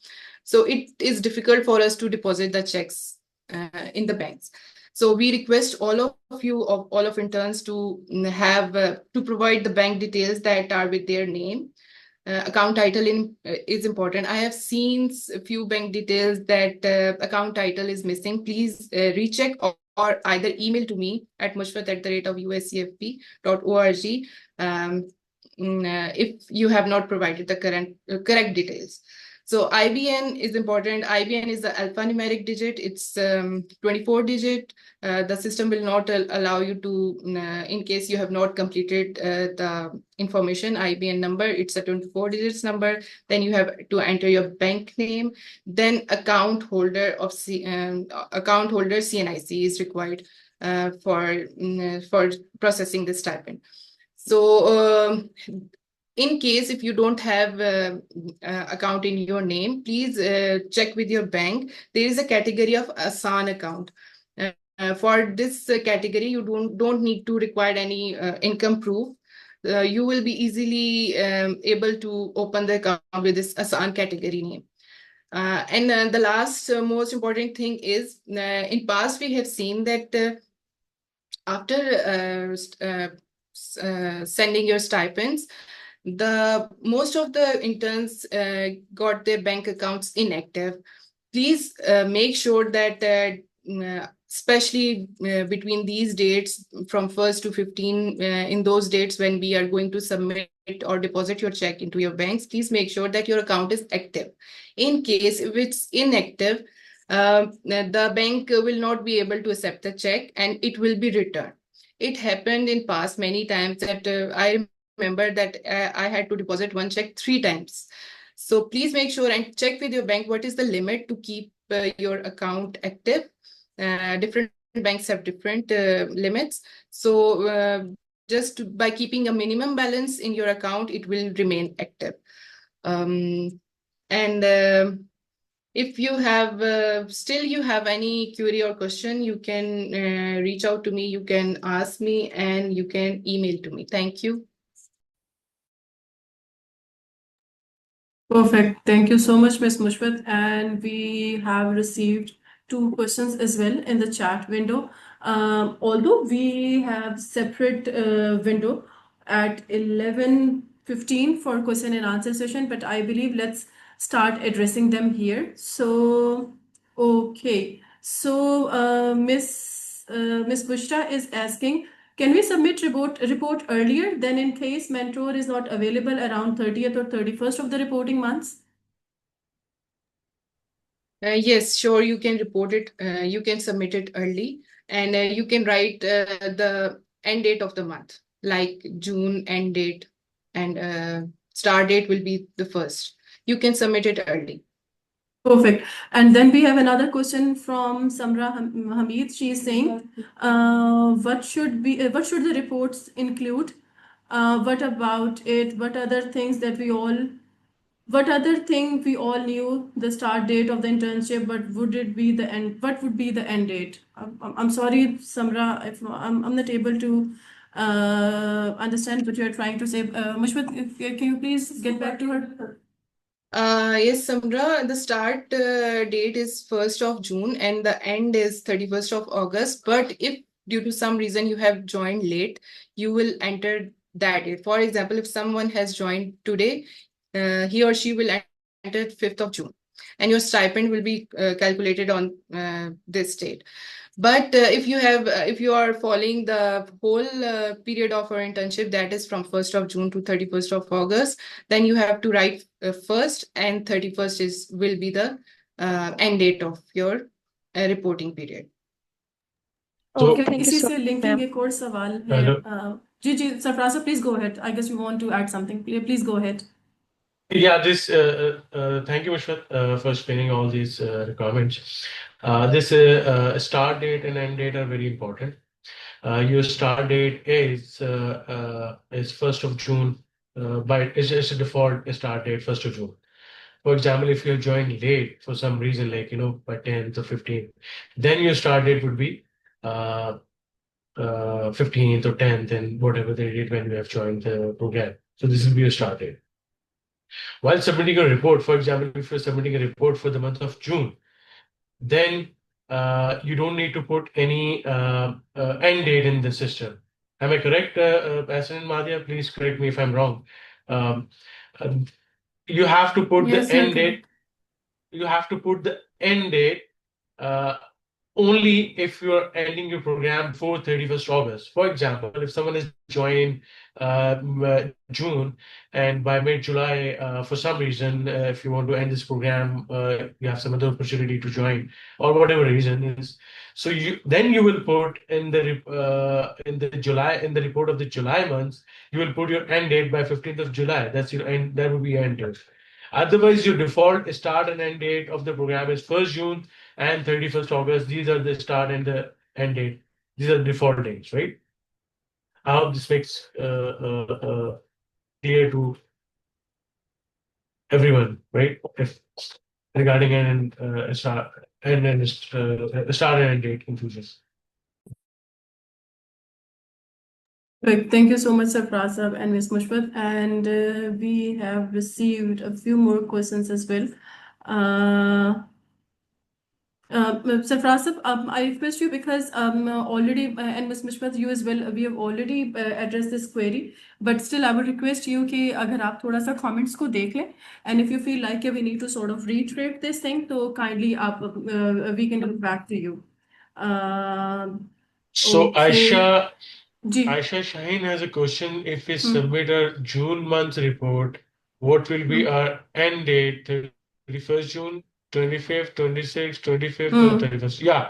[SPEAKER 16] So it is difficult for us to deposit the checks in the banks. So we request all of interns to have to provide the bank details that are with their name. account title is important. I have seen a few bank details that account title is missing. Please recheck or either email to me at mushfat@uscfp.org if you have not provided the correct details. So IBN is important. IBN is the alphanumeric digit. It's 24 digit. The system will not allow you to, in case you have not completed the information, IBN number, it's a 24 digits number. Then you have to enter your bank name. Then account holder CNIC is required for processing this stipend. So in case if you don't have account in your name, please check with your bank. There is a category of ASAN account. For this category, you don't need to require any income proof. You will be easily able to open the account with this ASAN category name. And the last most important thing is, in past we have seen that after sending your stipends, the most of the interns got their bank accounts inactive. Please make sure that especially between these dates from 1st to 15, in those dates when we are going to submit or deposit your check into your banks, please make sure that your account is active. In case if it's inactive, the bank will not be able to accept the check and it will be returned. It happened in past many times that I remember that I had to deposit one check 3 times. So please make sure and check with your bank what is the limit to keep your account active. Different banks have different limits. So just by keeping a minimum balance in your account, it will remain active. If you have still you have any query or question, you can reach out to me, you can ask me, and you can email to me. Thank you.
[SPEAKER 1] Perfect. Thank you so much, Ms. Mushfat. And we have received 2 questions as well in the chat window. Although we have separate window at 11:15 for question and answer session, but I believe let's start addressing them here. So, okay. So, Miss Bushra is asking, can we submit report earlier than in case mentor is not available around 30th or 31st of the reporting months?
[SPEAKER 16] Yes, sure. You can report it. You can submit it early, and you can write the end date of the month, like June end date, and start date will be the 1st. You can submit it early.
[SPEAKER 1] Perfect. And then we have another question from Samra Hamid. She is saying, what should the reports include? What about it? What other thing we all knew the start date of the internship, but would it be the end? What would be the end date? I'm sorry, Samra, if I'm not able to understand what you're trying to say. Mushfat, can you please get back to her?
[SPEAKER 16] Yes, Samra, the start date is 1st of June and the end is 31st of August. But if due to some reason you have joined late, you will enter that date. For example, if someone has joined today, he or she will enter 5th of June, and your stipend will be calculated on this date. But if you are following the whole period of our internship, that is from 1st of June to 31st of August, then you have to write 1st and 31st will be the end date of your reporting period.
[SPEAKER 1] Okay,
[SPEAKER 8] Thank you
[SPEAKER 1] इसी
[SPEAKER 8] so
[SPEAKER 1] से
[SPEAKER 8] much,
[SPEAKER 1] linking
[SPEAKER 8] ma'am.
[SPEAKER 1] एक और सवाल है.
[SPEAKER 8] Hello.
[SPEAKER 1] Ji, Sarfraza, please go ahead. I guess you want to add something. Please go ahead.
[SPEAKER 15] Yeah, thank you, Mushfat, for explaining all these requirements. This start date and end date are very important. Your start date is 1st of June, but it's a default start date, 1st of June. For example, if you're joining late for some reason, like, by 10th or 15th, then your start date would be 15th or 10th and whatever the date when you have joined the program. So this will be your start date. While submitting a report, for example, if you're submitting a report for the month of June, then you don't need to put any end date in the system. Am I correct, Pasan and Madhya? Please correct me if I'm wrong. Um, you have to put
[SPEAKER 18] Yes,
[SPEAKER 15] the
[SPEAKER 18] you're
[SPEAKER 15] end date.
[SPEAKER 18] correct.
[SPEAKER 15] You have to put the end date uh, only if you're ending your program before 31st August. For example, if someone is joined June and by mid-July, for some reason, if you want to end this program, you have some other opportunity to join or whatever reason is. So you will put in the July in the report of the July months, you will put your end date by 15th of July. That's your end. That will be your end date. Otherwise, your default start and end date of the program is 1st June and 31st August. These are the start and the end date. These are the default dates, right? I hope this makes clear to everyone, right? If regarding an start and then start and end date confusion.
[SPEAKER 1] Right. Thank you so much, Sir Prasad and Ms. Mushbat. And we have received a few more questions as well. Sir Prasad, I request you because already, and Ms. Mushbat, you as well, we have already addressed this query. But still, I would request you कि अगर आप थोड़ा सा comments को देख लें, and if you feel like we need to sort of reiterate this thing, तो kindly we can get back to you.
[SPEAKER 15] So
[SPEAKER 1] Okay.
[SPEAKER 15] Aisha Shaheen has a question. If we submit a June month report, what will be our end date? 31st June, 25th, 26th, 25th, or 31st? Yeah,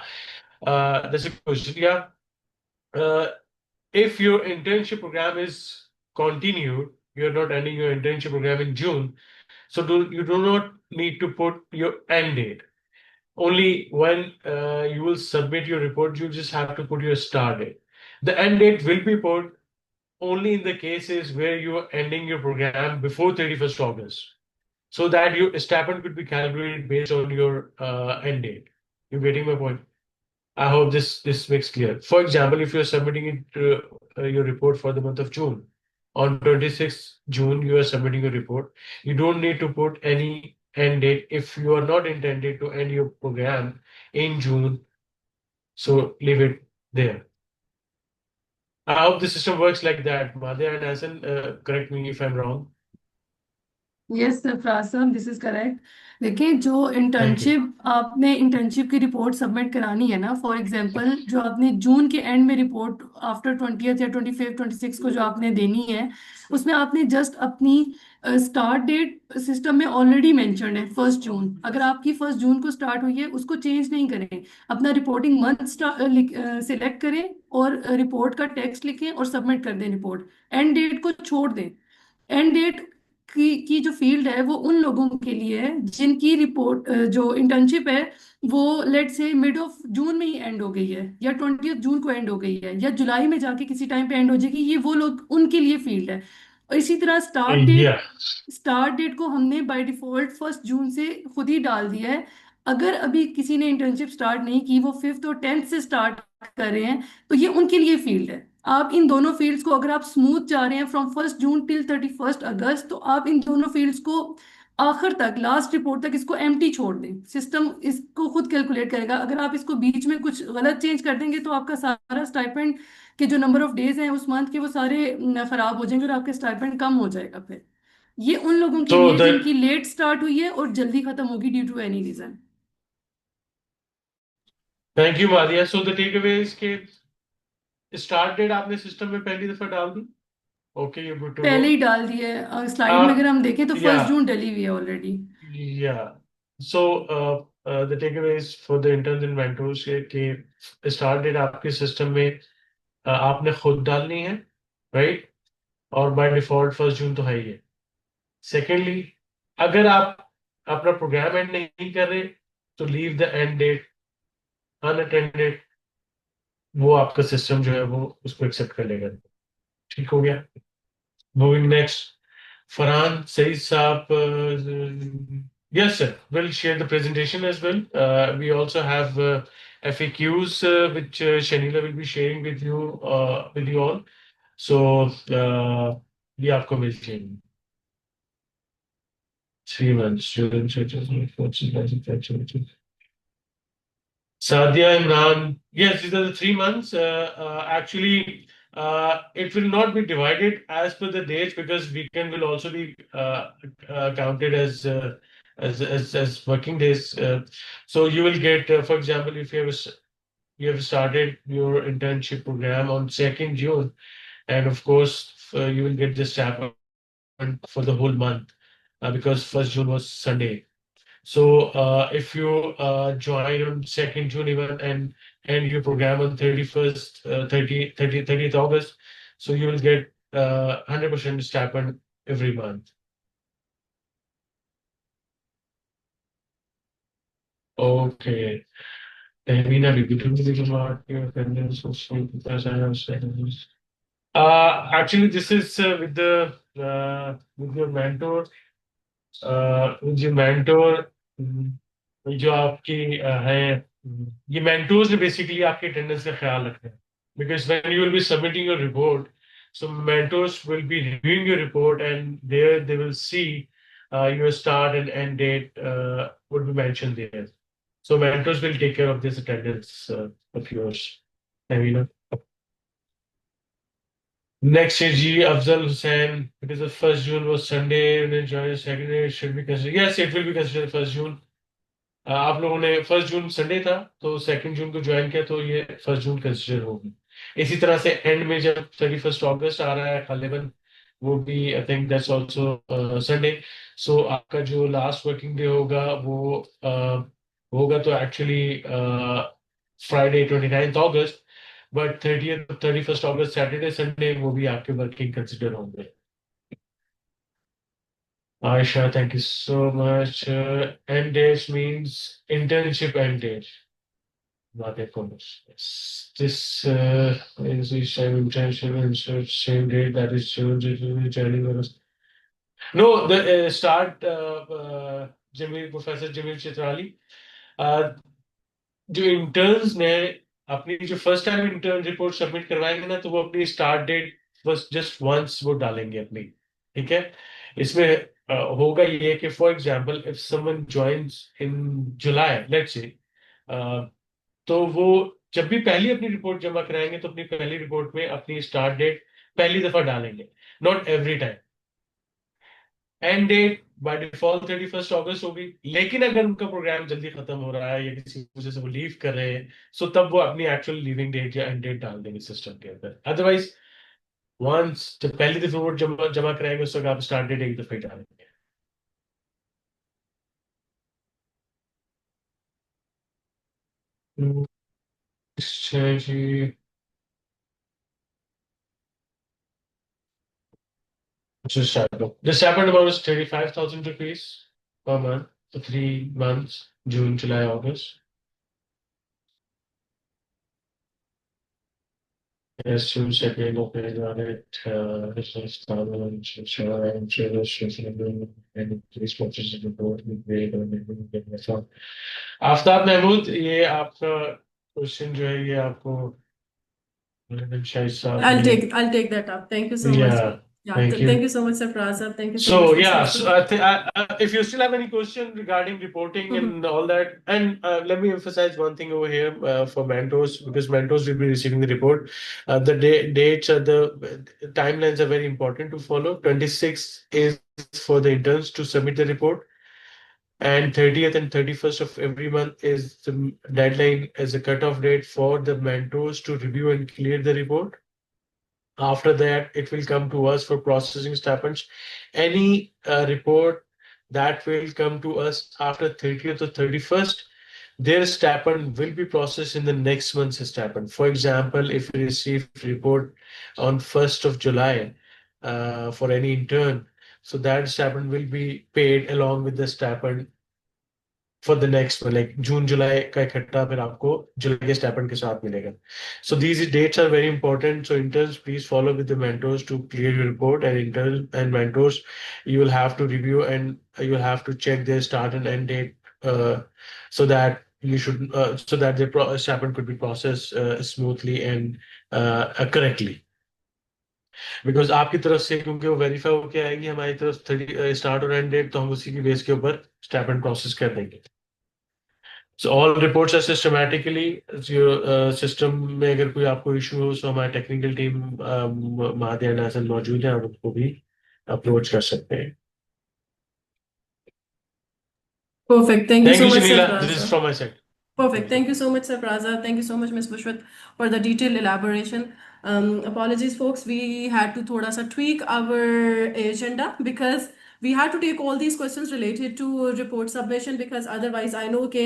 [SPEAKER 15] that's a question. Yeah. If your internship program is continued, you're not ending your internship program in June, so you do not need to put your end date. Only when you will submit your report, you just have to put your start date. The end date will be put only in the cases where you are ending your program before 31st August, so that your stipend could be calculated based on your end date. You getting my point? I hope this makes clear. For example, if you're submitting your report for the month of June, on 26th June you are submitting your report. You don't need to put any end date if you are not intended to end your program in June. So leave it there. I hope the system works like that. Madhya and Hassan, correct me if I'm wrong.
[SPEAKER 18] Yes sir प्रासम this is correct. देखिए जो internship आपने internship की report submit करानी है ना, for example जो आपने जून के एंड में रिपोर्ट आफ्टर 20th या 25th 26 को जो आपने देनी है, उसमें आपने जस्ट अपनी स्टार्ट डेट सिस्टम में ऑलरेडी मेंशन्ड है 1 जून. अगर आपकी 1 जून को स्टार्ट हुई है उसको चेंज नहीं करें. अपना रिपोर्टिंग मंथ सिलेक्ट करें और रिपोर्ट का टेक्स्ट लिखें और सबमिट कर दें रिपोर्ट. एंड डेट को छोड़ दें. एंड डेट की जो फील्ड है वो उन लोगों के लिए है जिनकी रिपोर्ट जो इंटर्नशिप है वो लेट से मिड ऑफ जून में ही एंड हो गई है या 20th जून को एंड हो गई है या जुलाई में जाके किसी टाइम पे एंड हो जाएगी. ये वो लोग उनके लिए फील्ड है. और इसी तरह स्टार्ट डेट को हमने बाय डिफॉल्ट 1 जून से खुद ही डाल दिया है. अगर अभी किसी ने इंटर्नशिप स्टार्ट नहीं की, वो 5th और 10th से स्टार्ट कर रहे हैं, तो ये उनके लिए फील्ड है. आप इन दोनों फील्ड्स को अगर आप स्मूथ जा रहे हैं फ्रॉम 1 जून टिल 31st अगस्त, तो आप इन दोनों फील्ड्स को आखिर तक लास्ट रिपोर्ट तक इसको एम्प्टी छोड़ दें. सिस्टम इसको खुद कैलकुलेट करेगा. अगर आप इसको बीच में कुछ गलत चेंज कर देंगे तो आपका सारा स्टाइपेंड के जो नंबर ऑफ डेज हैं उस मंथ के वो सारे खराब हो जाएंगे और आपके स्टाइपेंड कम हो जाएगा. फिर ये उन लोगों के लिए जिनकी लेट स्टार्ट हुई है और जल्दी खत्म होगी due to any reason.
[SPEAKER 15] Thank you मादिया. सो द टेक अवे इसके स्टार्ट डेट आपने सिस्टम में पहली दफा डाल दी. Okay, you good to go.
[SPEAKER 18] पहले ही डाल दिए. स्लाइड में अगर हम देखें तो 1 जून डली हुई है already.
[SPEAKER 15] Yeah. So the takeaways for the interns and mentors कि start date आपके सिस्टम में आपने खुद डालनी है, राइट? और बाय डिफॉल्ट 1 जून तो है ही है. सेकेंडली, अगर आप अपना प्रोग्राम एंड नहीं कर रहे तो leave the end date unattended. वो आपका सिस्टम जो है वो उसको एक्सेप्ट कर लेगा. ठीक हो गया. Moving next, Farhan Saeed Saab, yes, sir. We'll share the presentation as well. We also have FAQs which Shanila will be sharing with you all. So, ये आपको मिल जाएंगे. 3 months. Sadia Imran. Yes, these are the 3 months. Actually, it will not be divided as per the dates because weekend will also be counted as working days. So you will get, for example, if you have started your internship program on 2nd June, and of course you will get the stipend for the whole month because 1st June was Sunday. So if you join on 2nd June even and your program on 31st, 30th August, so you will get 100% stipend every month. Okay. Tahmina, we can do about your attendance also because I have studies. Actually, this is with your mentor. जो mentor जो आपकी है ये mentors ने basically आपकी attendance का ख्याल रखते हैं because when you will be submitting your report, so mentors will be reviewing your report and there they will see your start and end date would be mentioned there. So mentors will take care of this attendance of yours. Amina. Next is G. Afzal Hussain. Because the 1st June was Sunday, and then join second day, it should be considered. Yes, it will be considered 1st June. आप लोगों ने 1st जून Sunday था तो 2nd जून को join किया तो ये 1st जून consider होगी इसी तरह से एंड में जब 31st अगस्त आ रहा है गालिबन वो भी I think that's also Sunday so आपका जो लास्ट वर्किंग डे होगा वो होगा तो actually Friday 29th August but 30th 31st August Saturday Sunday वो भी आपके वर्किंग कंसिडर होंगे Aisha, thank you so much. End date means internship end date, not a bonus. Yes. This is the same internship and same date that is joining us. No, the start Professor Jamil Chitrali. जो interns ने अपनी जो first time intern report submit करवाएंगे ना तो वो अपनी start date बस जस्ट वंस वो डालेंगे अपनी ठीक है इसमें होगा ये कि for example if someone joins in July let's say तो वो जब भी पहली अपनी रिपोर्ट जमा कराएंगे तो अपनी पहली रिपोर्ट में अपनी स्टार्ट डेट पहली दफा डालेंगे not every time end date by default 31st अगस्त होगी लेकिन अगर उनका प्रोग्राम जल्दी खत्म हो रहा है या किसी वजह से वो लीव कर रहे हैं सो तब वो अपनी एक्चुअल लीविंग डेट या एंड डेट डाल देंगे सिस्टम के अंदर अदरवाइज वंस जब पहली दफा वोट जमा कराएंगे उस वक्त आप स्टार्ट डेट एक दफा ही डालेंगे अच्छा जी The stipend amount is 35,000 rupees per month for 3 months, June, July, August. Yes, June 2nd, okay, got it. This is and please purchase the report with grade और maybe get my phone. Aftab Mahmood ये आपका question जो है ये आपको शाहिद साहब ने
[SPEAKER 1] I'll take that up. Thank you so much.
[SPEAKER 15] yeah
[SPEAKER 1] Yeah,
[SPEAKER 15] thank
[SPEAKER 1] thank
[SPEAKER 15] you
[SPEAKER 1] you so much, Sarfraz. Thank you so much
[SPEAKER 15] So
[SPEAKER 1] for
[SPEAKER 15] yeah,
[SPEAKER 1] such
[SPEAKER 15] so
[SPEAKER 1] good.
[SPEAKER 15] if you still have any question regarding reporting and all that, and let me emphasize one thing over here for mentors because mentors will be receiving the report. The dates are the timelines are very important to follow. 26 is for the interns to submit the report, and 30th and 31st of every month is the deadline as a cutoff date for the mentors to review and clear the report. After that, it will come to us for processing stipends. Any report that will come to us after 30th or 31st, their stipend will be processed in the next month's stipend. For example, if we receive report on 1st of July for any intern, so that stipend will be paid along with the stipend for the next one, like June, July का इकट्ठा फिर आपको जुलाई के stipend के साथ मिलेगा. So these dates are very important. So interns, please follow with the mentors to clear your report. And interns and mentors, you will have to review and you will have to check their start and end date so that you should so that the stipend could be processed smoothly and correctly. Because आपकी तरफ से क्योंकि वो verify होके आएगी हमारी तरफ 30 start और एंड डेट तो हम उसी की बेस के ऊपर स्टैप एंड प्रोसेस कर देंगे So all reports are systematically जो system में अगर कोई आपको issue हो तो हमारे technical team Mahade and Hasan मौजूद हैं, आप उनको भी approach कर सकते हैं.
[SPEAKER 1] Perfect. Thank you
[SPEAKER 15] Thank
[SPEAKER 1] so
[SPEAKER 15] you,
[SPEAKER 1] much,
[SPEAKER 15] Shanila. This is
[SPEAKER 1] Sarfraz.
[SPEAKER 15] from my side.
[SPEAKER 1] Perfect. Thank you so much, Sarfraza. Thank you so much, Ms. Bushwat, for the detailed elaboration. Apologies, folks. We had to thoda sa tweak our agenda because we had to take all these questions related to report submission because otherwise I know कि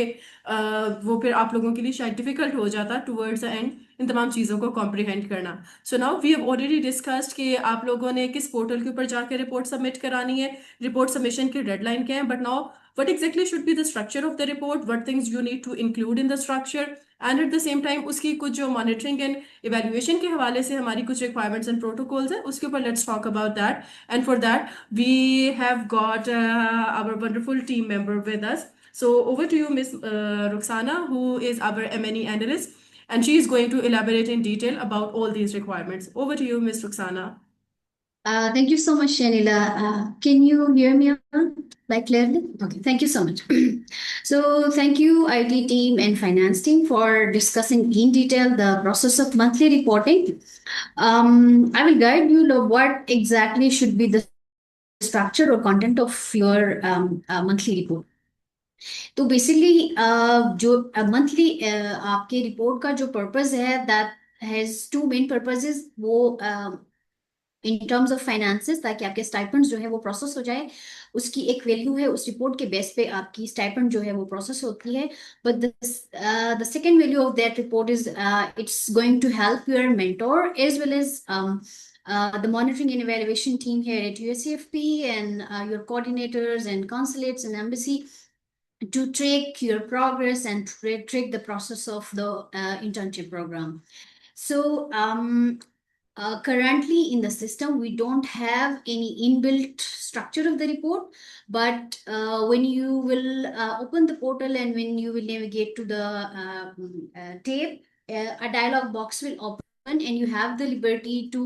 [SPEAKER 1] वो फिर आप लोगों के लिए शायद difficult हो जाता towards the end इन तमाम चीज़ों को comprehend करना. So now we have already discussed कि आप लोगों ने किस पोर्टल के ऊपर जाके रिपोर्ट सबमिट करानी है, रिपोर्ट सबमिशन की डेडलाइन क्या है, but now what exactly should be the structure of the report, what things you need to include in the structure, and at the same time उसकी कुछ जो monitoring and evaluation के हवाले से हमारी कुछ requirements and protocols है उसके ऊपर let's talk about that. And for that we have got our wonderful team member with us. So over to you, Miss Ruxana, who is our M&E analyst, and she is going to elaborate in detail about all these requirements. Over to you, Miss Ruxana.
[SPEAKER 20] Thank you so much, Shanila. Can you hear me like clearly? Okay, thank you so much. So thank you, IT team and finance team for discussing in detail the process of monthly reporting. I will guide you on what exactly should be the structure or content of your monthly report. तो basically जो monthly आपके report का जो purpose है that has two main purposes वो in terms of finances ताकि आपके stipends जो है वो प्रोसेस हो जाए उसकी एक वैल्यू है उस रिपोर्ट के बेस पे आपकी स्टाइपेंड जो है वो प्रोसेस होती है but the second value of that report is it's going to help your mentor as well as the monitoring and evaluation team here at USCFP and your coordinators and consulates and embassy to track your progress and track the process of the internship program. So currently in the system, we don't have any inbuilt structure of the report, but when you will open the portal and when you will navigate to the tab, a dialog box will open and you have the liberty to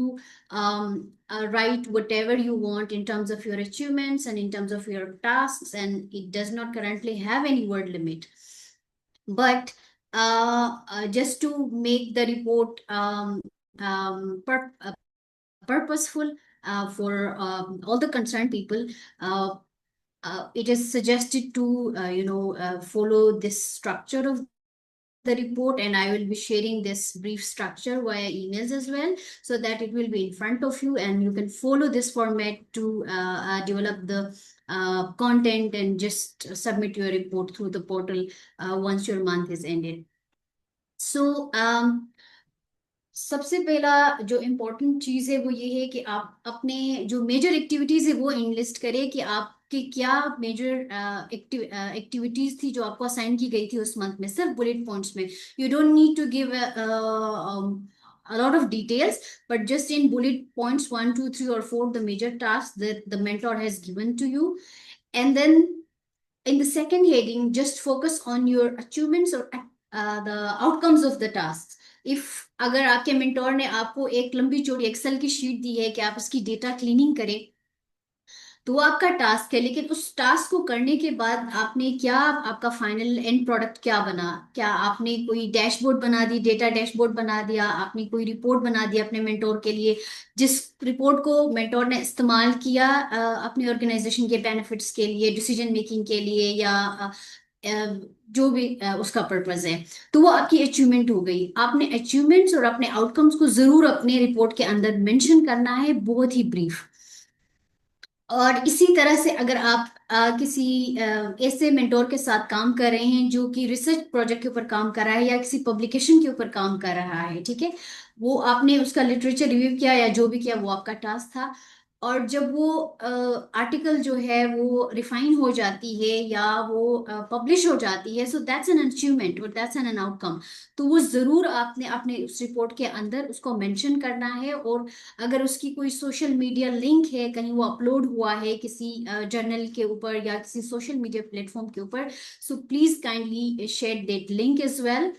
[SPEAKER 20] write whatever you want in terms of your achievements and in terms of your tasks, and it does not currently have any word limit. But just to make the report purposeful for all the concerned people, it is suggested to follow this structure of the report, and I will be sharing this brief structure via emails as well so that it will be in front of you and you can follow this format to develop the content and just submit your report through the portal once your month is ended. So सबसे पहला जो important चीज है वो ये है कि आप अपने जो मेजर एक्टिविटीज है वो इनलिस्ट करें कि आपके क्या मेजर एक्टिविटीज थी जो आपको असाइन की गई थी उस मंथ में सिर्फ बुलेट पॉइंट्स में you don't need to give a lot of details, but just in bullet points 1, 2, 3 or 4 the major tasks that the mentor has given to you, and then in the second heading just focus on your achievements or the outcomes of the tasks. If अगर आपके mentor ने आपको एक लंबी चौड़ी Excel की sheet दी है कि आप इसकी डेटा क्लीनिंग करें तो वो आपका टास्क है, लेकिन उस टास्क को करने के बाद आपने क्या आपका फाइनल एंड प्रोडक्ट क्या बना, क्या आपने कोई डैशबोर्ड बना दी, डेटा डैशबोर्ड बना दिया, आपने कोई रिपोर्ट बना दी अपने मेंटोर के लिए जिस रिपोर्ट को मेंटोर ने इस्तेमाल किया अपने ऑर्गेनाइजेशन के बेनिफिट्स के लिए, डिसीजन मेकिंग के लिए या जो भी उसका पर्पज है, तो वो आपकी अचीवमेंट हो गई. आपने अचीवमेंट्स और अपने आउटकम्स को जरूर अपने रिपोर्ट के अंदर मेंशन करना है, बहुत ही ब्रीफ. और इसी तरह से अगर आप किसी ऐसे मेंटोर के साथ काम कर रहे हैं जो कि रिसर्च प्रोजेक्ट के ऊपर काम कर रहा है या किसी पब्लिकेशन के ऊपर काम कर रहा है, ठीक है, वो आपने उसका लिटरेचर रिव्यू किया या जो भी किया वो आपका टास्क था, और जब वो आर्टिकल जो है वो रिफाइन हो जाती है या वो पब्लिश हो जाती है, सो दैट्स एन अचीवमेंट और दैट्स एन आउटकम. तो वो जरूर आपने अपने उस रिपोर्ट के अंदर उसको मेंशन करना है. और अगर उसकी कोई सोशल मीडिया लिंक है, कहीं वो अपलोड हुआ है किसी जर्नल के ऊपर या किसी सोशल मीडिया प्लेटफॉर्म के ऊपर, so please kindly share that link as well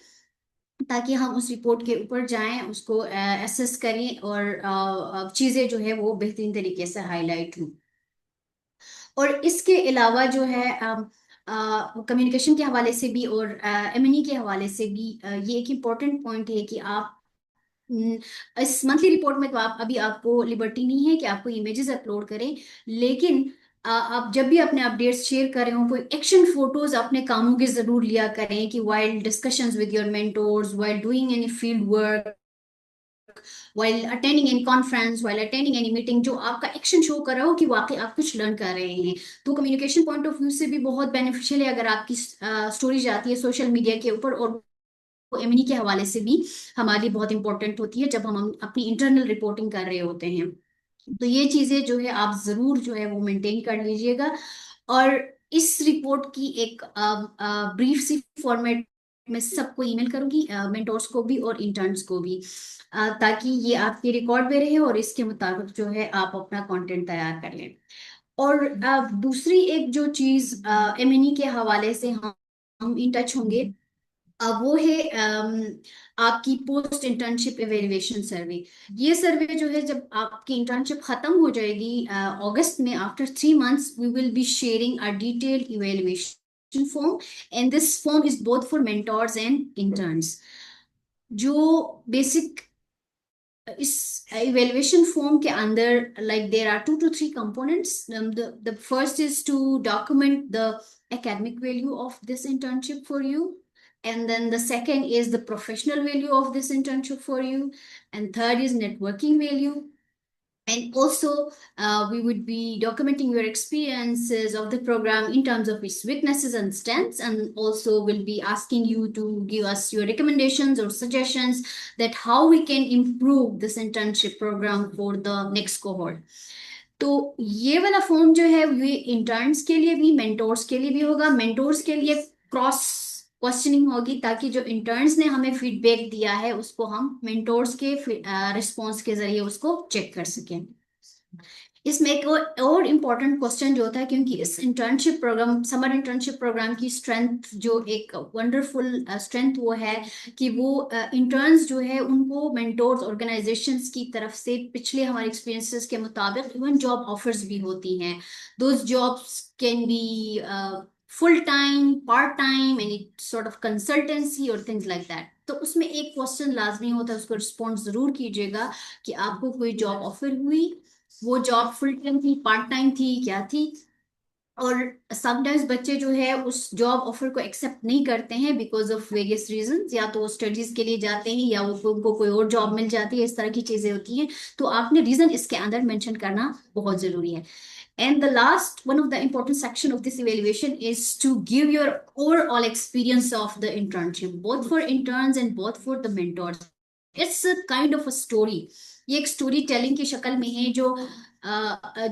[SPEAKER 20] ताकि हम उस रिपोर्ट के ऊपर जाएं, उसको एसेस करें और चीजें जो है वो बेहतरीन तरीके से हाईलाइट हों. और इसके अलावा जो है कम्युनिकेशन के हवाले से भी और M&E के हवाले से भी ये एक इम्पॉर्टेंट पॉइंट है कि आप इस मंथली रिपोर्ट में तो आप अभी आपको लिबर्टी नहीं है कि आपको इमेजेस अपलोड करें, लेकिन आप जब भी अपने अपडेट्स शेयर कर रहे हो कोई एक्शन फोटोज अपने कामों के जरूर लिया करें कि while discussions with your mentors, while doing any field work, while attending any conference, while attending any meeting, जो आपका एक्शन शो कर रहा हो कि वाकई आप कुछ लर्न कर रहे हैं। तो कम्युनिकेशन पॉइंट ऑफ व्यू से भी बहुत बेनिफिशियल है अगर आपकी स्टोरी जाती है सोशल मीडिया के ऊपर, और M&E के हवाले से भी हमारे लिए बहुत इंपॉर्टेंट होती है जब हम अपनी इंटरनल रिपोर्टिंग कर रहे होते हैं। तो ये चीजें जो है आप जरूर जो है वो मेंटेन कर लीजिएगा, और इस रिपोर्ट की एक ब्रीफ सी फॉर्मेट में सबको ईमेल करूंगी, मेंटोर्स को भी और इंटर्न्स को भी, ताकि ये आपके रिकॉर्ड में रहे और इसके मुताबिक जो है आप अपना कंटेंट तैयार कर लें। और दूसरी एक जो चीज M&E के हवाले से हम इन टच होंगे, वो है आपकी पोस्ट इंटर्नशिप इवेल्युएशन सर्वे। ये सर्वे जो है जब आपकी इंटर्नशिप खत्म हो जाएगी अगस्त में, after 3 months we will be sharing a detailed evaluation form, and this form is both for mentors and interns. जो बेसिक इस इवेल्युएशन फॉर्म के अंदर like there are 2 to 3 components. The first is to document the academic value of this internship for you, and then the second is the professional value of this internship for you, and third is networking value. And also, we would be documenting your experiences of the program in terms of its weaknesses and strengths, and also will be asking you to give us your recommendations or suggestions that how we can improve this internship program for the next cohort. तो ये वाला form जो है ये interns के लिए भी mentors के लिए भी होगा। मेंटोर्स के लिए क्रॉस क्वेश्चनिंग होगी ताकि जो इंटर्न्स ने हमें फीडबैक दिया है उसको हम मेंटोर्स के रिस्पॉन्स के जरिए उसको चेक कर सकें। इसमें एक और इम्पॉर्टेंट क्वेश्चन जो होता है, क्योंकि इस internship program, summer internship program की स्ट्रेंथ जो एक वंडरफुल स्ट्रेंथ वो है कि वो इंटर्न्स जो है उनको मेंटोर्स ऑर्गेनाइजेशंस की तरफ से पिछले हमारे एक्सपीरियंसेस के मुताबिक इवन जॉब ऑफर्स भी होती हैं। Those jobs can be full time, part time, any sort of consultancy or things like that. तो उसमें एक क्वेश्चन लाजमी होता है, उसको रिस्पॉन्ड जरूर कीजिएगा कि आपको कोई जॉब ऑफर हुई, वो जॉब फुल टाइम थी, पार्ट टाइम थी, क्या थी। और समटाइम्स बच्चे जो है उस जॉब ऑफर को एक्सेप्ट नहीं करते हैं बिकॉज ऑफ वेरियस रीजंस, या तो वो स्टडीज के लिए जाते हैं या वो उनको कोई और जॉब मिल जाती है, इस तरह की चीजें होती हैं। तो आपने रीजन इसके अंदर मेंशन करना बहुत जरूरी है। And the last one of the important section of this evaluation is to give your overall experience of the internship, both for interns and both for the mentors. It's a kind of a story. ये एक story telling की शक्ल में है जो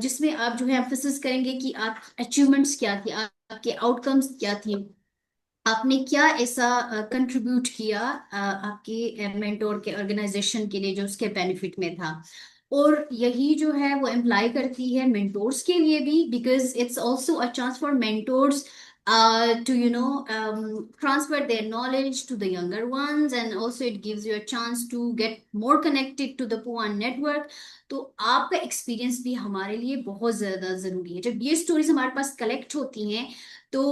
[SPEAKER 20] जिसमें आप जो है एम्फेसिस करेंगे कि आप अचीवमेंट्स क्या थी, आपके आउटकम्स क्या थी, आपने क्या ऐसा कंट्रीब्यूट किया आपके मेंटोर के ऑर्गेनाइजेशन के लिए जो उसके बेनिफिट में था। और यही जो है वो एम्प्लाई करती है मेंटोर्स के लिए भी, because it's also a chance for mentors to transfer their knowledge to the younger ones, and also it gives you a chance to get more connected to the PUAN network. तो आपका experience भी हमारे लिए बहुत ज्यादा जरूरी है। जब ये स्टोरीज हमारे पास कलेक्ट होती हैं तो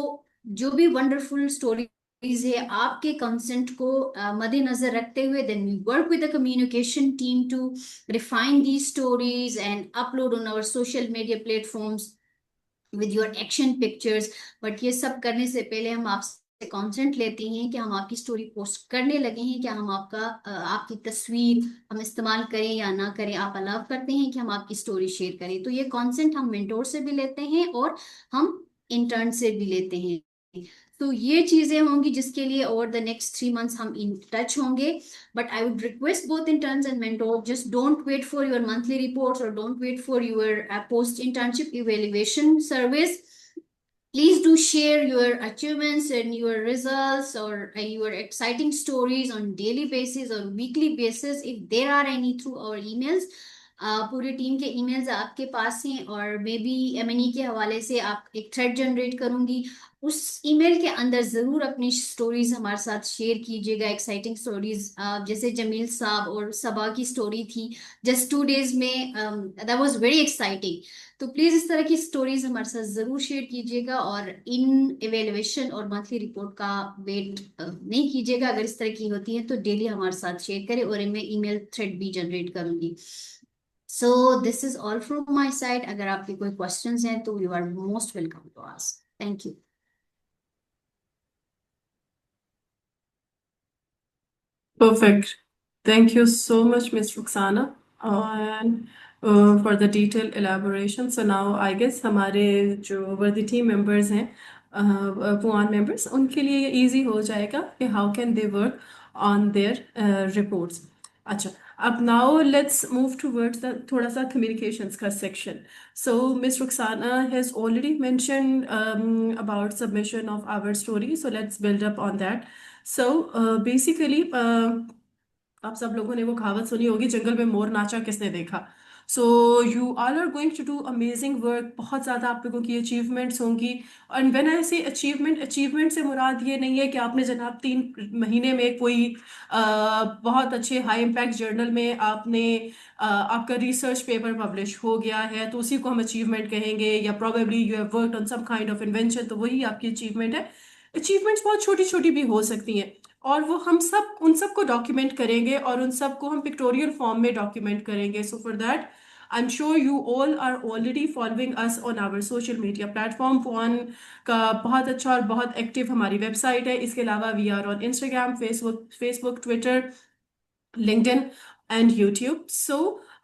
[SPEAKER 20] जो भी वंडरफुल स्टोरीज है आपके कंसेंट को मद्देनजर रखते हुए, then we work with the communication team to refine the stories and upload on our social media platforms with your action pictures. But ये सब करने से पहले हम आपसे कॉन्सेंट लेते हैं कि हम आपकी स्टोरी पोस्ट करने लगे हैं, क्या हम आपकी तस्वीर हम इस्तेमाल करें या ना करें, आप अलाउ करते हैं कि हम आपकी स्टोरी शेयर करें। तो ये कॉन्सेंट हम मेंटोर से भी लेते हैं और हम इंटर्न से भी लेते हैं। तो ये चीजें होंगी जिसके लिए ओवर द नेक्स्ट 3 months हम इन टच होंगे। But I would request both interns and mentor, just don't wait for your monthly reports और don't wait for your post internship evaluation service. Please do share your achievements and your results or your exciting stories on daily basis or weekly basis if there are any through our emails. पूरे team के emails आपके पास हैं, और may be एमएनई के हवाले से आप एक थ्रेड जनरेट करूंगी। उस ईमेल के अंदर जरूर अपनी स्टोरीज हमारे साथ शेयर कीजिएगा, एक्साइटिंग स्टोरीज, जैसे जमील साहब और सबा की स्टोरी थी जस्ट 2 डेज में, दैट वाज वेरी एक्साइटिंग। तो प्लीज इस तरह की स्टोरीज हमारे साथ जरूर शेयर कीजिएगा, और इन इवेलुएशन और मंथली रिपोर्ट का वेट नहीं कीजिएगा। अगर इस तरह की होती है तो डेली हमारे साथ शेयर करें, और मैं ईमेल थ्रेड भी जनरेट करूंगी। So this is all from my side. अगर आपके कोई क्वेश्चंस हैं तो you are most welcome to ask. Thank you.
[SPEAKER 1] Perfect. Thank you so much, Ms. Ruxana, and for the detailed elaboration. So now I guess हमारे जो वर्दी team members हैं, Puan members, उनके लिए ये easy हो जाएगा कि how can they work on their reports. अच्छा, अब now let's move towards the थोड़ा सा communications का section. So Ms. Ruxana has already mentioned about submission of our story. So let's build up on that. So basically आप सब लोगों ने वो कहावत सुनी होगी, जंगल में मोर नाचा किसने देखा। So you all are going to do amazing work, बहुत ज़्यादा आप लोगों की अचीवमेंट्स होंगी। एंड व्हेन आई से अचीवमेंट से मुराद ये नहीं है कि आपने जनाब 3 महीने में कोई बहुत अच्छे हाई इम्पैक्ट जर्नल में आपने आपका रिसर्च पेपर पब्लिश हो गया है तो उसी को हम अचीवमेंट कहेंगे, या probably you have worked on some kind of invention तो वही आपकी अचीवमेंट है। अचीवमेंट्स बहुत छोटी छोटी भी हो सकती हैं, और वो हम सब उन सब को डॉक्यूमेंट करेंगे और उन सब को हम पिक्टोरियल फॉर्म में डॉक्यूमेंट करेंगे। So for that I am sure you all are already following us on our social media platform. पुआन का बहुत अच्छा और बहुत एक्टिव हमारी वेबसाइट है। इसके अलावा we are on Instagram, Facebook, Twitter, LinkedIn and YouTube. So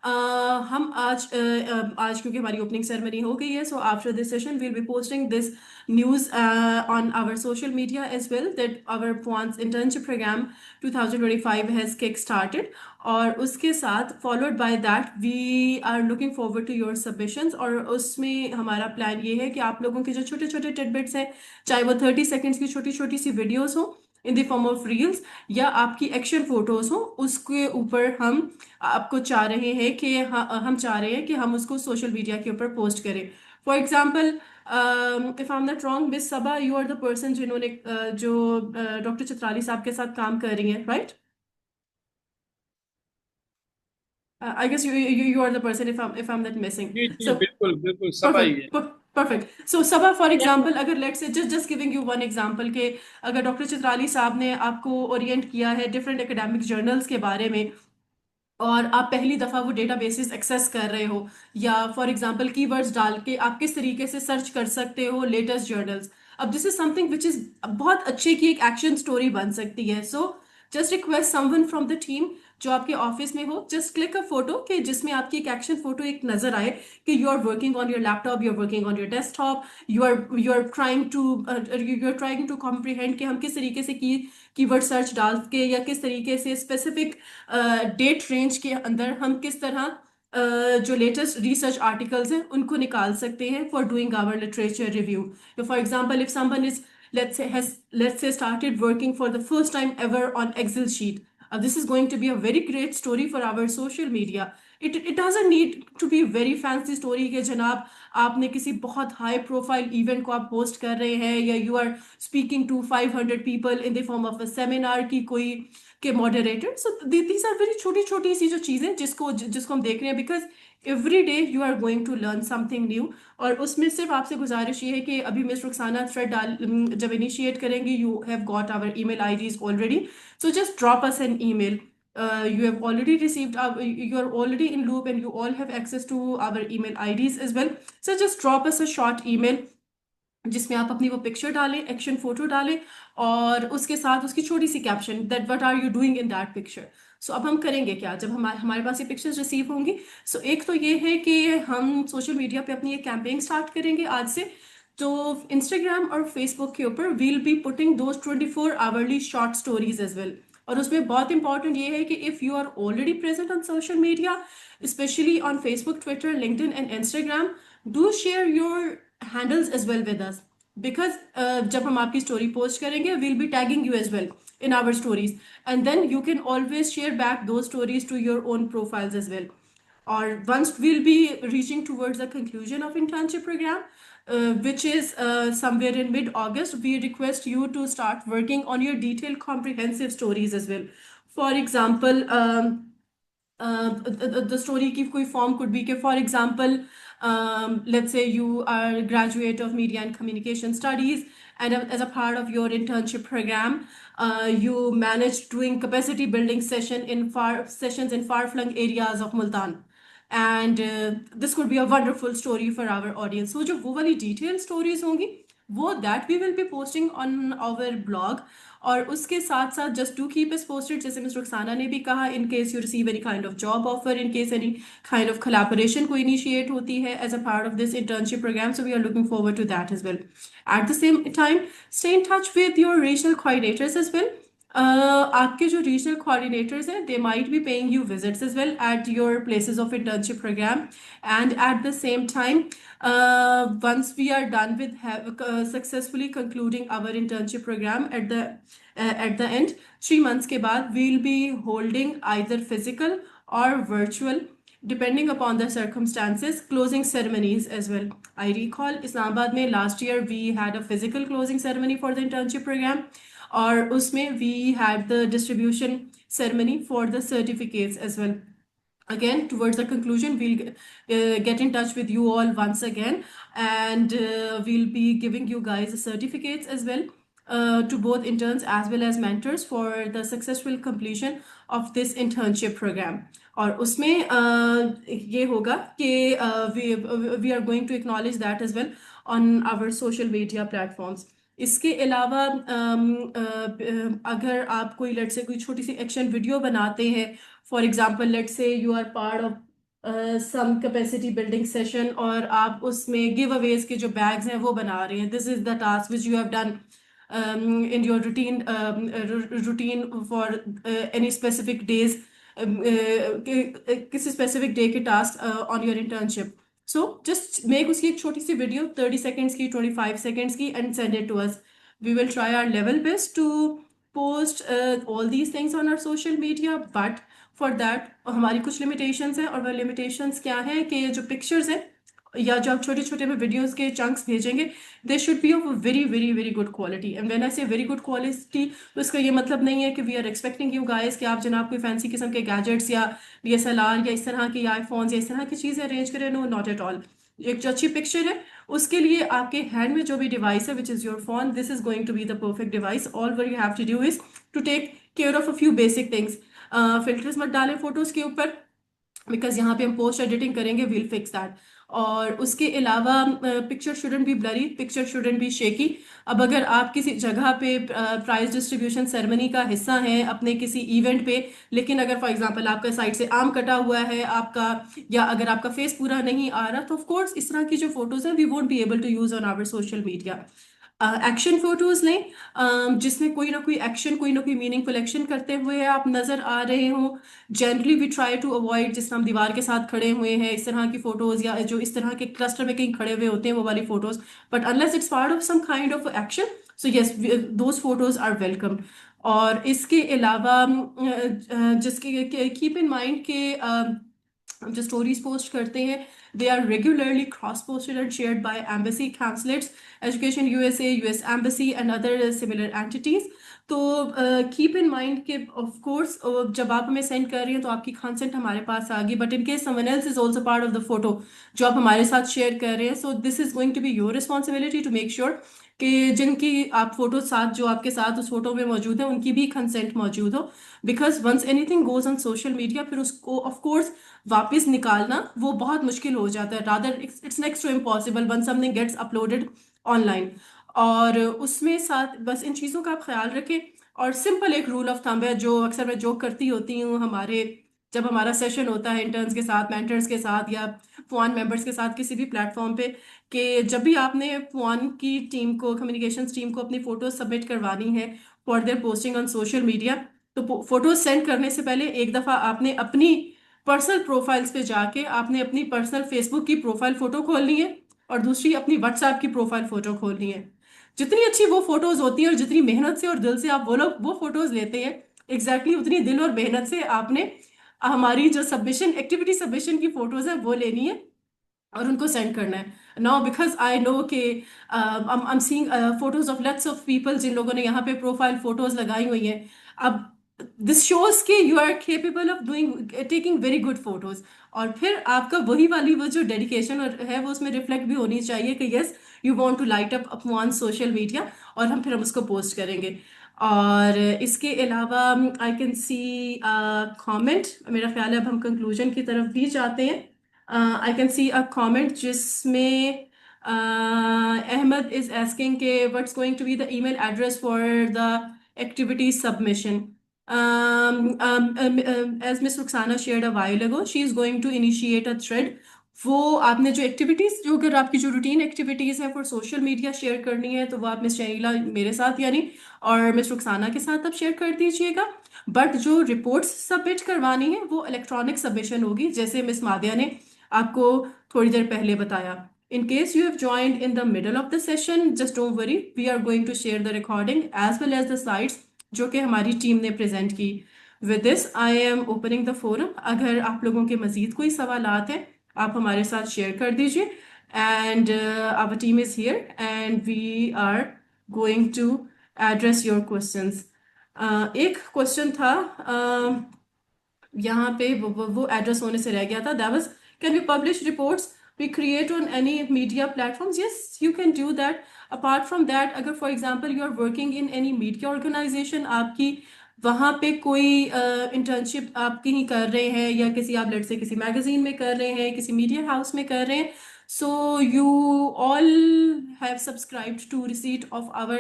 [SPEAKER 1] हम आज क्योंकि हमारी ओपनिंग सेरेमनी हो गई है, so after this session we'll be posting this news on our social media as well that our पुआन्स internship program 2025 has kick started, और उसके साथ followed by that we are looking forward to your submissions. और उसमें हमारा plan ये है कि आप लोगों के जो छोटे छोटे टिडबिट्स हैं, चाहे वो 30 सेकेंड्स की छोटी छोटी सी वीडियोस हो इन द फॉर्म ऑफ रील्स, या आपकी एक्शन फोटोज हो, उसके ऊपर हम आपको चाह रहे हैं कि हम चाह रहे हैं कि हम उसको सोशल मीडिया के ऊपर पोस्ट करें। For example, if I am not wrong, miss Saba, you are the person जिन्होंने जो डॉक्टर चित्राली साहब के साथ काम कर रही हैं, right? I guess you are the person if I'm not missing.
[SPEAKER 15] जी जी,
[SPEAKER 1] So
[SPEAKER 15] बिल्कुल बिल्कुल सब आई है।
[SPEAKER 1] perfect. So Sabha, for example, अगर let's say just giving you one example के अगर डॉक्टर चित्राली साहब ने आपको ओरिएंट किया है डिफरेंट एकेडमिक जर्नल्स के बारे में, और आप पहली दफ़ा वो डेटाबेसेस एक्सेस कर रहे हो, या फॉर एग्जांपल कीवर्ड्स डाल के आप किस तरीके से सर्च कर सकते हो लेटेस्ट जर्नल्स। अब this is something which is बहुत अच्छे की एक एक्शन स्टोरी बन सकती है। So just request someone from the team जो आपके ऑफिस में हो, जस्ट क्लिक अ फोटो कि जिसमें आपकी एक एक्शन फोटो एक नजर आए कि you are working on your laptop, you are working on your desktop, you are trying to comprehend कि हम किस तरीके से कीवर्ड सर्च डाल के या किस तरीके से स्पेसिफिक डेट रेंज के अंदर हम किस तरह जो लेटेस्ट रिसर्च आर्टिकल्स हैं उनको निकाल सकते हैं for doing our literature review. For example, if someone is let's say started working for the first time ever on Excel sheet, this is going to be a very great story for our social media. It doesn't need to be very fancy story कि जनाब आपने किसी बहुत high profile event को आप host कर रहे हैं, या you are speaking to 500 people in the form of a seminar की कोई के moderator. So these are very छोटी छोटी सी जो चीज़ें जिसको हम देख रहे हैं, because every day you are going to learn something new. और उसमें सिर्फ आपसे गुजारिश ये है कि अभी मिस रुखसाना थ्रेड जब इनिशिएट करेंगे, you have got our email IDs already, so just drop us an email. You have already received you are already in loop and you all have access to our email IDs as well. So just drop us a short email जिसमें आप अपनी वो picture डालें, action photo डालें, और उसके साथ उसकी छोटी सी caption that what are you doing in that picture. So अब हम करेंगे क्या जब हमारे पास ये पिक्चर्स रिसीव होंगी। सो एक तो ये है कि हम सोशल मीडिया पे अपनी एक कैंपेन स्टार्ट करेंगे आज से। तो इंस्टाग्राम और फेसबुक के ऊपर we'll be putting those 24 hourly short stories as well. और उसमें बहुत इंपॉर्टेंट ये है कि if you are already present on social media, specially on Facebook, Twitter, LinkedIn and Instagram, do share your handles as well with us, because जब हम आपकी story post करेंगे we'll be tagging you as well in our stories, and then you can always share back those stories to your own profiles as well. or once we'll be reaching towards the conclusion of internship program, which is somewhere in mid-August, we request you to start working on your detailed comprehensive stories as well. For example, the story की कोई form could be कि for example, let's say you are a graduate of media and communication studies, and as a part of your internship program, you managed doing capacity building sessions in far-flung areas of Multan. And this could be a wonderful story for our audience. So जो वो वाली detailed stories होंगी, वो that we will be posting on our blog. और उसके साथ साथ just do keep us posted, जैसे मिस रुखसाना ने भी कहा, in case you receive any kind of job offer, in case any kind of collaboration को initiate होती है as a part of this internship program, so we are looking forward to that as well. At the same time, stay in touch with your regional coordinators as well. आपके जो regional coordinators हैं, they might be paying you visits as well at your places of internship program. And at the same time, once we are done with successfully concluding our internship program at the end, 3 months के बाद, we'll be holding either physical or virtual, depending upon the circumstances, closing ceremonies as well. I recall Islamabad में last year we had a physical closing ceremony for the internship program, और उसमें we had the distribution ceremony for the certificates as well. Again, towards the conclusion, we'll get in touch with you all once again, and we'll be giving you guys certificates as well, to both interns as well as mentors for the successful completion of this internship program. और उसमें ये होगा कि we are going to acknowledge that as well on our social media platforms. इसके अलावा अगर आप कोई लेट से कोई छोटी सी एक्शन वीडियो बनाते हैं, for example let say you are part of some capacity building session, और आप उसमें गिव अवेज के जो बैग्स हैं वो बना रहे हैं, this is the task which you have done in your routine for any specific days, किसी specific day के task on your internship. So just make उसकी एक छोटी सी वीडियो 30 seconds की, 25 seconds की, and send it to us. We will try our level best to post all these things on our social media, but for that हमारी कुछ limitations हैं, और वो limitations क्या है कि जो pictures हैं या जो आप छोटे छोटे में वीडियोस के चंक्स भेजेंगे, they should be of very very very good quality. And when I से वेरी गुड क्वालिटी, तो इसका ये मतलब नहीं है कि we are expecting you guys कि आप जनाब कोई फैंसी किस्म के गैजेट्स या DSLR या इस तरह की आईफोन्स या इस तरह की चीज़ें अरेंज करें. No, not at all. एक जो अच्छी पिक्चर है उसके लिए आपके हैंड में जो भी डिवाइस है, which is your phone, this is going to be the perfect device. All what you have to do is to take care of a few basic things. Filters मत डालें फोटोज के ऊपर, because यहाँ पे हम post editing करेंगे, we'll fix that. और उसके अलावा picture shouldn't be blurry, picture shouldn't be shaky. अब अगर आप किसी जगह पे प्राइज डिस्ट्रीब्यूशन सेरेमनी का हिस्सा हैं अपने किसी इवेंट पे, लेकिन अगर फॉर एग्जांपल आपका साइड से आम कटा हुआ है आपका, या अगर आपका फेस पूरा नहीं आ रहा, तो ऑफ कोर्स इस तरह की जो फोटोज हैं we won't be able to use on our social media. Action photos लें, जिसमें कोई ना कोई एक्शन, कोई ना कोई मीनिंगफुल एक्शन करते हुए आप नजर आ रहे हो. Generally we try to avoid, जिस तरह हम दीवार के साथ खड़े हुए हैं इस तरह की फोटोज, या जो इस तरह के क्लस्टर में कहीं खड़े हुए होते हैं वो वाली photos. But unless it's part of some kind of action, so yes, those photos are welcome. और इसके अलावा जिसके कीप इन माइंड के जो स्टोरीज पोस्ट करते हैं, they are regularly cross-posted and shared by embassy consulates, education USA, US embassy and other similar entities. तो keep in mind कि ऑफ कोर्स जब आप हमें सेंड कर रही हैं तो आपकी कंसेंट हमारे पास आ गई, but in case someone else is also part of the photo जो आप हमारे साथ शेयर कर रहे हैं, so this is going to be your responsibility to make sure कि जिनकी आप फोटो साथ, जो आपके साथ उस फोटो में मौजूद है, उनकी भी कंसेंट मौजूद हो. Because once anything goes on social media, फिर उसको ऑफ कोर्स वापस निकालना वो बहुत मुश्किल हो जाता है. Rather it's next to impossible one something gets uploaded online. और उसमें साथ बस इन चीज़ों का आप ख्याल रखें. और सिंपल एक रूल ऑफ थंब है जो अक्सर मैं जोक करती होती हूँ हमारे, जब हमारा सेशन होता है इंटर्न्स के साथ, मेंटर्स के साथ, या पुआन मेंबर्स के साथ किसी भी प्लेटफॉर्म पे, कि जब भी आपने पुआन की टीम को, कम्युनिकेशंस टीम को अपनी फोटोज सबमिट करवानी है for their posting on social media, तो फोटोज सेंड करने से पहले एक दफ़ा आपने अपनी पर्सनल प्रोफाइल्स पे जाके आपने अपनी पर्सनल फेसबुक की प्रोफाइल फोटो खोलनी है, और दूसरी अपनी व्हाट्सएप की प्रोफाइल फोटो खोलनी है. जितनी अच्छी वो फोटोज होती हैं और जितनी मेहनत से और दिल से आप वो फोटोज लेते हैं, एग्जैक्टली उतनी दिल और मेहनत से आपने हमारी जो सबमिशन एक्टिविटी सबमिशन की फोटोज है वो लेनी है और उनको सेंड करना है. नाउ बिकॉज आई नो कि I am seeing photos of lots of people जिन लोगों ने यहाँ पे प्रोफाइल फोटोज लगाई हुई हैं. अब दिस शोज कि you are capable of doing taking very good photos. और फिर आपका वही वाली वो जो डेडिकेशन है वो उसमें रिफ्लेक्ट भी होनी चाहिए कि yes you want to light up upon social media, और हम उसको पोस्ट करेंगे. और इसके अलावा आई कैन सी कमेंट. मेरा ख्याल है अब हम कंक्लूजन की तरफ भी जाते हैं. I can see a comment जिसमें Ahmed is asking के what's going to be the email address for the activity submission. As Miss Ruxana shared a while ago, she is going to initiate a thread. वो आपने जो activities जो अगर आपकी जो routine activities है for social media share करनी है तो वो आप मिस शहीला मेरे साथ यानी और मिस रुखसाना के साथ आप शेयर कर दीजिएगा. बट जो रिपोर्ट्स सबमिट करवानी है वो इलेक्ट्रॉनिक सबमिशन होगी जैसे मिस मादिया ने आपको थोड़ी देर पहले बताया. In case you have joined in the middle of the session, just don't worry. We are going to share the recording as well as the slides जो कि हमारी टीम ने प्रेजेंट की. With this, I am opening the forum. अगर आप लोगों के मजीद कोई सवालात हैं आप हमारे साथ शेयर कर दीजिए. And our team is here and we are going to address your questions. एक क्वेश्चन था यहाँ पे वो एड्रेस होने से रह गया था. That was can we publish reports we create on any media platforms. Yes you can do that. Apart from that अगर for example you are working in any media organization आपकी वहाँ पे कोई इंटर्नशिप आप कहीं कर रहे हैं या किसी आप लेट से किसी मैगजीन में कर रहे हैं किसी मीडिया हाउस में कर रहे हैं so you all have subscribed to receipt of our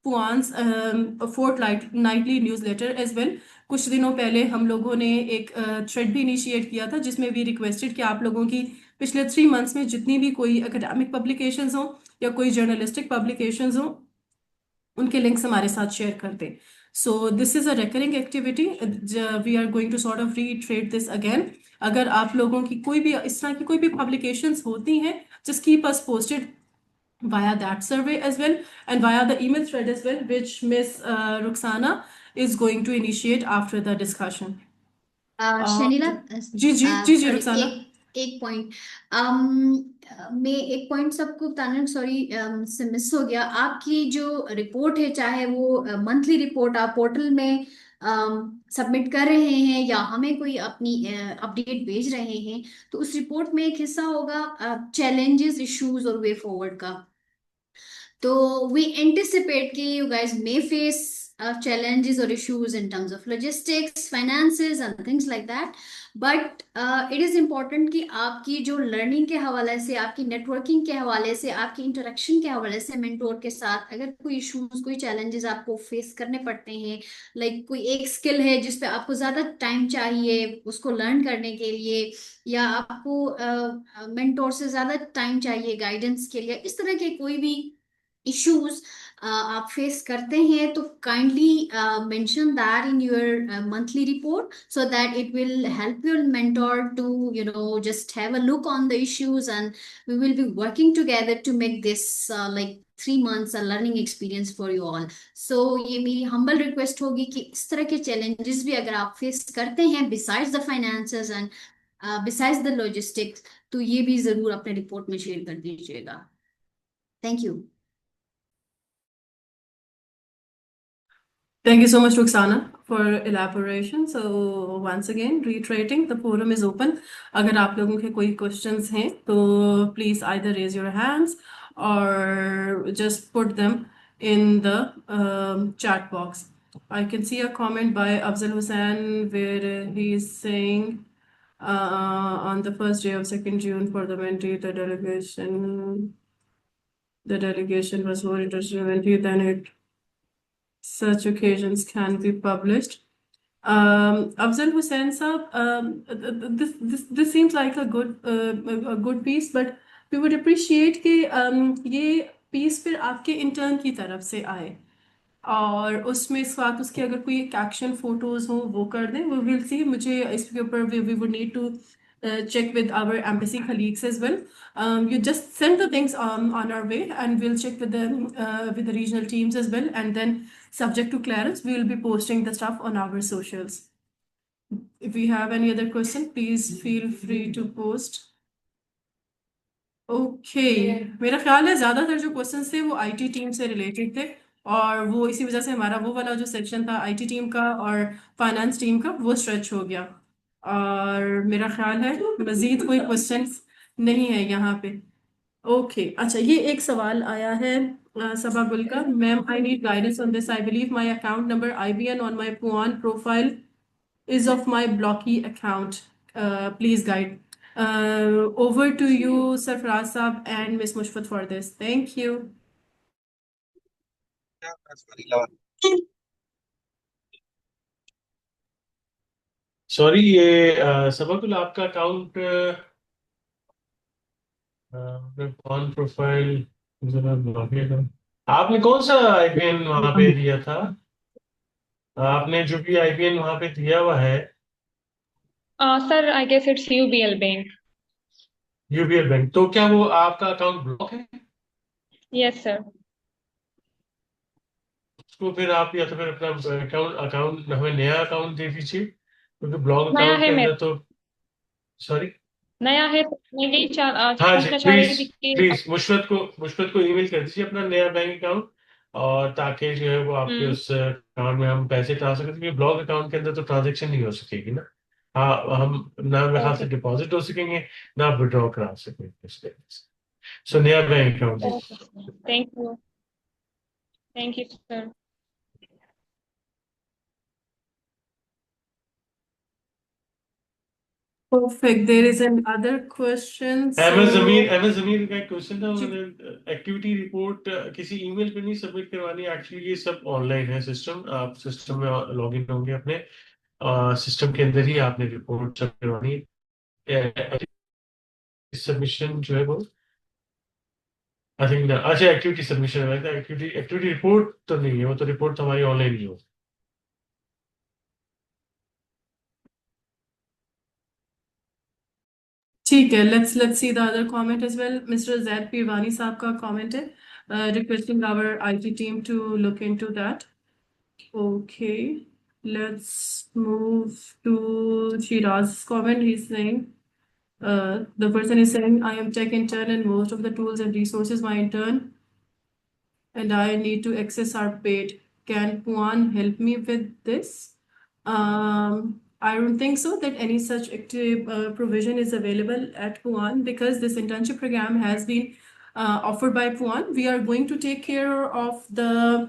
[SPEAKER 1] PUAN's fortnightly newsletter as well. कुछ दिनों पहले हम लोगों ने एक थ्रेड भी इनिशिएट किया था जिसमें भी रिक्वेस्टेड कि आप लोगों की पिछले 3 मंथ्स में जितनी भी कोई एकेडमिक पब्लिकेशंस हो या कोई जर्नलिस्टिक पब्लिकेशंस हो उनके लिंक्स हमारे साथ शेयर कर दें. So this is a recurring activity. We are going to sort of retreat this again. अगर आप लोगों की कोई भी इस तरह की कोई भी पब्लिकेशंस होती हैं just keep us posted via that survey as well and via the email thread as well which Miss Ruxana is going to initiate after the discussion.
[SPEAKER 20] Shanila
[SPEAKER 1] ji जी जी जी
[SPEAKER 20] सॉरी
[SPEAKER 1] रुखसाना.
[SPEAKER 20] एक पॉइंट मैं एक पॉइंट सबको बताना सॉरी से मिस हो गया. आपकी जो रिपोर्ट है चाहे वो मंथली रिपोर्ट आप पोर्टल में सबमिट कर रहे हैं या हमें कोई अपनी अपडेट भेज रहे हैं तो उस रिपोर्ट में एक हिस्सा होगा चैलेंजेस इश्यूज और वे फॉरवर्ड का. So we anticipate कि you guys may face challenges or issues in terms of logistics, finances and things like that. But it is important कि आपकी जो learning के हवाले से, आपकी networking के हवाले से, आपकी interaction के हवाले से mentor के साथ अगर कोई issues, कोई challenges आपको face करने पड़ते हैं, like कोई एक skill है जिस पे आपको ज़्यादा time चाहिए उसको learn करने के लिए या आपको mentor से ज़्यादा time चाहिए guidance के लिए, इस तरह के कोई भी issues आप फेस करते हैं तो kindly mention that in your monthly report so that it will help your mentor to just have a look on the issues and we will be working together to make this like 3 months a learning experience for you all. So ये मेरी humble request होगी कि इस तरह के challenges भी अगर आप फेस करते हैं besides the finances and besides the logistics तो ये भी जरूर अपने रिपोर्ट में शेयर कर दीजिएगा. Thank you.
[SPEAKER 1] Thank you so much, Ruxana, for elaboration. So once again, reiterating, the forum is open. अगर आप लोगों के कोई questions हैं, तो please either raise your hands or just put them in the chat box. I can see a comment by Afzal Hussain where he is saying on the first day of 2nd June for the mentee, the delegation was more interested in mentee than it. Such occasions can be published. Afzal Hussain sir, this seems like a good piece, but we would appreciate कि ये piece फिर आपके intern की तरफ से आए और उसमें इस वक्त उसकी अगर कोई एक्शन फोटोज हो वो कर दें. We will see. मुझे इसके ऊपर we would need to check with our embassy colleagues as well. You just send the things on our way and we'll check with the regional teams as well, and then subject to clearance we will be posting the stuff on our socials. If you have any other question, please feel free to post. Okay मेरा ख्याल है ज़्यादातर जो questions थे वो IT team से related थे और वो इसी वजह से हमारा वो वाला जो सेक्शन था आईटी टीम का और फाइनेंस टीम का वो स्ट्रेच हो गया और मेरा ख्याल है मज़ीद कोई क्वेश्चंस नहीं है यहाँ पे ओके अच्छा ये एक सवाल आया है सबा गुल का ma'am I need guidance on this I believe my account number IBN on my Puan profile is of my blocky account. Please guide. Over to you, Sarfraz Saab and Miss Mushfat for this. Thank you.
[SPEAKER 15] Sorry ये सबकुल आपका account on profile जरा block है आपने कौन सा IPN वहां पे दिया था आपने जो भी आईपीएन वहां पे दिया हुआ है
[SPEAKER 7] Sir, I guess it's UBL Bank.
[SPEAKER 15] UBL bank तो क्या वो आपका अकाउंट ब्लॉक है
[SPEAKER 7] Yes, sir.
[SPEAKER 15] उसको फिर आप या तो फिर अपना अकाउंट अकाउंट हमें नया अकाउंट दे दीजिए क्योंकि ब्लॉक
[SPEAKER 7] नया
[SPEAKER 15] अकाउंट
[SPEAKER 7] है
[SPEAKER 15] के अंदर
[SPEAKER 7] मेरा
[SPEAKER 15] तो सॉरी
[SPEAKER 7] नया है तो मैं यही
[SPEAKER 15] हाँ जी
[SPEAKER 7] पूछना चाह रही
[SPEAKER 15] प्लीज
[SPEAKER 7] थी कि
[SPEAKER 15] प्लीज मुशफत को ईमेल कर दीजिए अपना नया बैंक अकाउंट और ताकि जो है वो आपके
[SPEAKER 7] हम्म
[SPEAKER 15] उस अकाउंट में हम पैसे ट्रांसफर कर क्योंकि ब्लॉक अकाउंट के अंदर तो ट्रांजेक्शन नहीं हो सकेगी ना हाँ हम ना वहां से
[SPEAKER 7] ओके
[SPEAKER 15] डिपॉजिट हो सकेंगे ना विड्रॉ करा सकेंगे उसके सो नया bank account
[SPEAKER 7] okay thank you sir
[SPEAKER 1] Perfect. There is another question.
[SPEAKER 15] Ms Zameer का एक क्वेश्चन था उन्होंने एक्टिविटी रिपोर्ट किसी ईमेल पे नहीं सबमिट करवानी एक्चुअली ये सब ऑनलाइन है सिस्टम आप सिस्टम में लॉग इन होंगे अपने सिस्टम के अंदर ही आपने रिपोर्ट सब करवानी है सबमिशन जो है वो आई थिंक अच्छा एक्टिविटी सबमिशन है एक्टिविटी एक्टिविटी रिपोर्ट तो नहीं है वो तो रिपोर्ट तो हमारी ऑनलाइन ही हो
[SPEAKER 1] ठीक है let's see the other comment as well. Mr. Zaid Pirwani साहब का comment है requesting our IT team to look into that. Okay, let's move to Shiraz's comment. He's saying, the person is saying, I am tech intern and most of the tools and resources my intern and I need to access are paid. Can Puan help me with this? I don't think so that any such active provision is available at Puan because this internship program has been offered by Puan. We are going to take care of the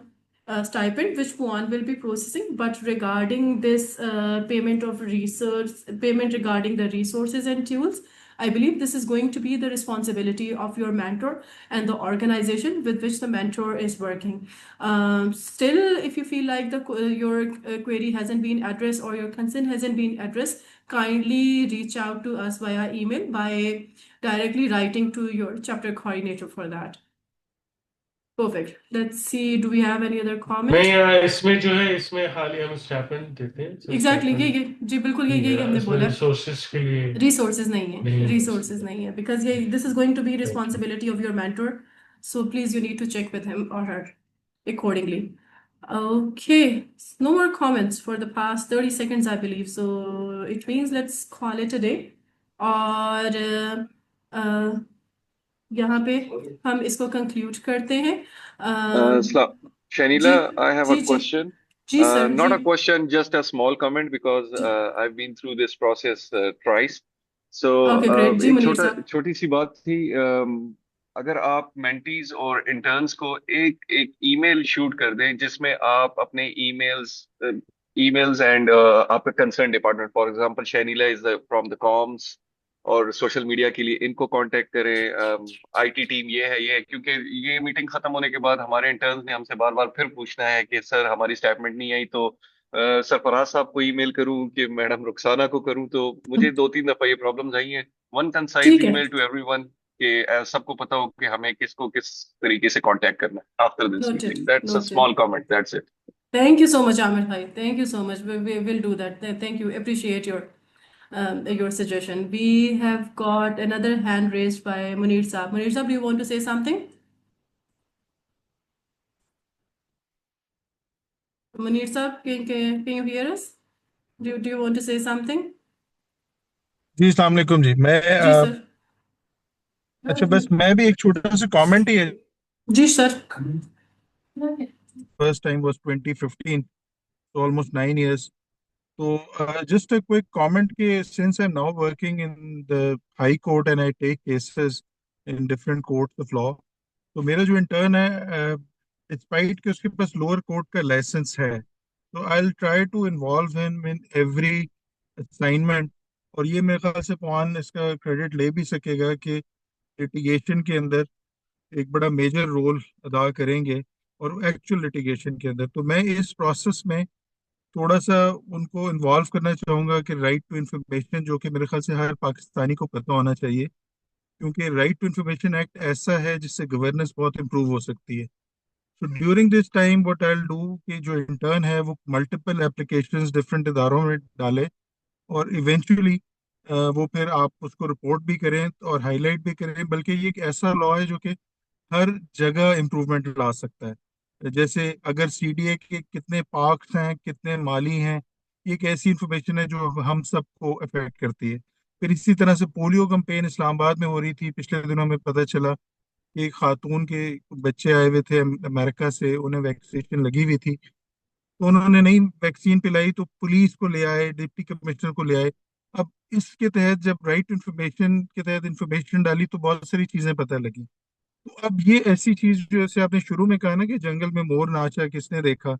[SPEAKER 1] stipend which Puan will be processing, but regarding this payment of research, payment regarding the resources and tools, I believe this is going to be the responsibility of your mentor and the organization with which the mentor is working. Still, if you feel like your query hasn't been addressed or your concern hasn't been addressed, kindly reach out to us via email by directly writing to your chapter coordinator for that. Perfect. Let's see. Do we have any other comment?
[SPEAKER 15] नहीं इसमें जो है इसमें हाल ही हम stipend देते हैं
[SPEAKER 1] Exactly. ये जी बिल्कुल यही हमने बोला
[SPEAKER 15] रिसोर्सेज के लिए
[SPEAKER 1] resources नहीं है resources नहीं है because this is going to be responsibility of your mentor, so please you need to check with him or her accordingly. Okay, no more comments for the past 30 seconds I believe, so it means let's call it a day और यहाँ पे हम इसको conclude करते हैं
[SPEAKER 3] Shanila,
[SPEAKER 1] ji
[SPEAKER 3] I have
[SPEAKER 1] जी
[SPEAKER 3] a
[SPEAKER 1] जी
[SPEAKER 3] question.
[SPEAKER 1] जी सर
[SPEAKER 3] Not
[SPEAKER 1] जी
[SPEAKER 3] a question, just a small comment because I've been through this process twice. So
[SPEAKER 1] okay great ji
[SPEAKER 3] एक
[SPEAKER 1] मुनीर साहब
[SPEAKER 3] छोटी सी बात थी अगर आप मेंटीज और इंटर्न्स को एक एक ईमेल शूट कर दें जिसमें आप अपने ईमेल्स एंड आपका concern department for example Shanila is from the comms और सोशल मीडिया के लिए इनको कांटेक्ट करें आईटी टीम ये है क्योंकि ये मीटिंग खत्म होने के बाद हमारे इंटर्न्स ने हमसे बार बार फिर पूछना है कि सर हमारी स्टेटमेंट नहीं आई तो सरफराज साहब को ईमेल करूं कि मैडम रुखसाना को करूं तो मुझे 2-3 दफा ये प्रॉब्लम्स आई हैं वन कंसाइज
[SPEAKER 1] ठीक है
[SPEAKER 3] ईमेल टू एवरीवन कि सबको पता हो कि हमें किसको किस तरीके से कांटेक्ट करना है after this
[SPEAKER 1] noted
[SPEAKER 3] meeting that's a
[SPEAKER 1] noted
[SPEAKER 3] small comment that's it
[SPEAKER 1] Thank you so much, Amir Bhai. Thank you so much. We will do that. Thank you. Appreciate your suggestion. We have got another hand raised by Munir Saab. Munir Saab, do you want to say something? Munir Saab, can you hear us? Do you want to say something?
[SPEAKER 14] जी अस्सलाम वालेकुम जी मैं
[SPEAKER 1] जी sir.
[SPEAKER 14] अच्छा बस मैं भी एक छोटा सा कमेंट ही है
[SPEAKER 1] जी sir.
[SPEAKER 14] First time was 2015 so almost 9 years so just a quick comment कि since I'm now working in the high court and I take cases in different courts of law तो मेरा जो इंटर्न है despite कि उसके पास lower court का licence है तो I will try to involve him in every assignment और ये मेरे ख्याल से पवन इसका क्रेडिट ले भी सकेगा कि लिटिगेशन के अंदर एक बड़ा मेजर रोल अदा करेंगे और एक्चुअल लिटिगेशन के अंदर तो मैं इस प्रोसेस में थोड़ा सा उनको इन्वॉल्व करना चाहूँगा कि राइट टू इन्फॉर्मेशन जो कि मेरे ख्याल से हर पाकिस्तानी को पता होना चाहिए क्योंकि राइट टू इन्फॉर्मेशन एक्ट ऐसा है जिससे गवर्नेंस बहुत इंप्रूव हो सकती है तो during this time what I will do कि जो इंटर्न है वो मल्टीपल एप्लीकेशंस डिफरेंट इदारों में डाले और इवेंचुअली वो फिर आप उसको रिपोर्ट भी करें और हाईलाइट भी करें बल्कि ये एक ऐसा लॉ है जो कि हर जगह इम्प्रूवमेंट ला सकता है जैसे अगर सीडीए के कितने पार्क्स हैं कितने माली हैं ये एक ऐसी इंफॉर्मेशन है जो हम सबको अफेक्ट करती है फिर इसी तरह से पोलियो कैंपेन इस्लामाबाद में हो रही थी पिछले दिनों में पता चला कि एक खातून के बच्चे आए हुए थे अमेरिका से उन्हें वैक्सीनेशन लगी हुई थी तो उन्होंने नहीं वैक्सीन पिलाई तो पुलिस को ले आए डिप्टी कमिश्नर को ले आए अब इसके तहत जब राइट इंफॉर्मेशन के तहत इंफॉर्मेशन डाली तो बहुत सारी चीजें पता लगी तो अब ये ऐसी चीज जो जैसे आपने शुरू में कहा ना कि जंगल में मोर नाचा किसने देखा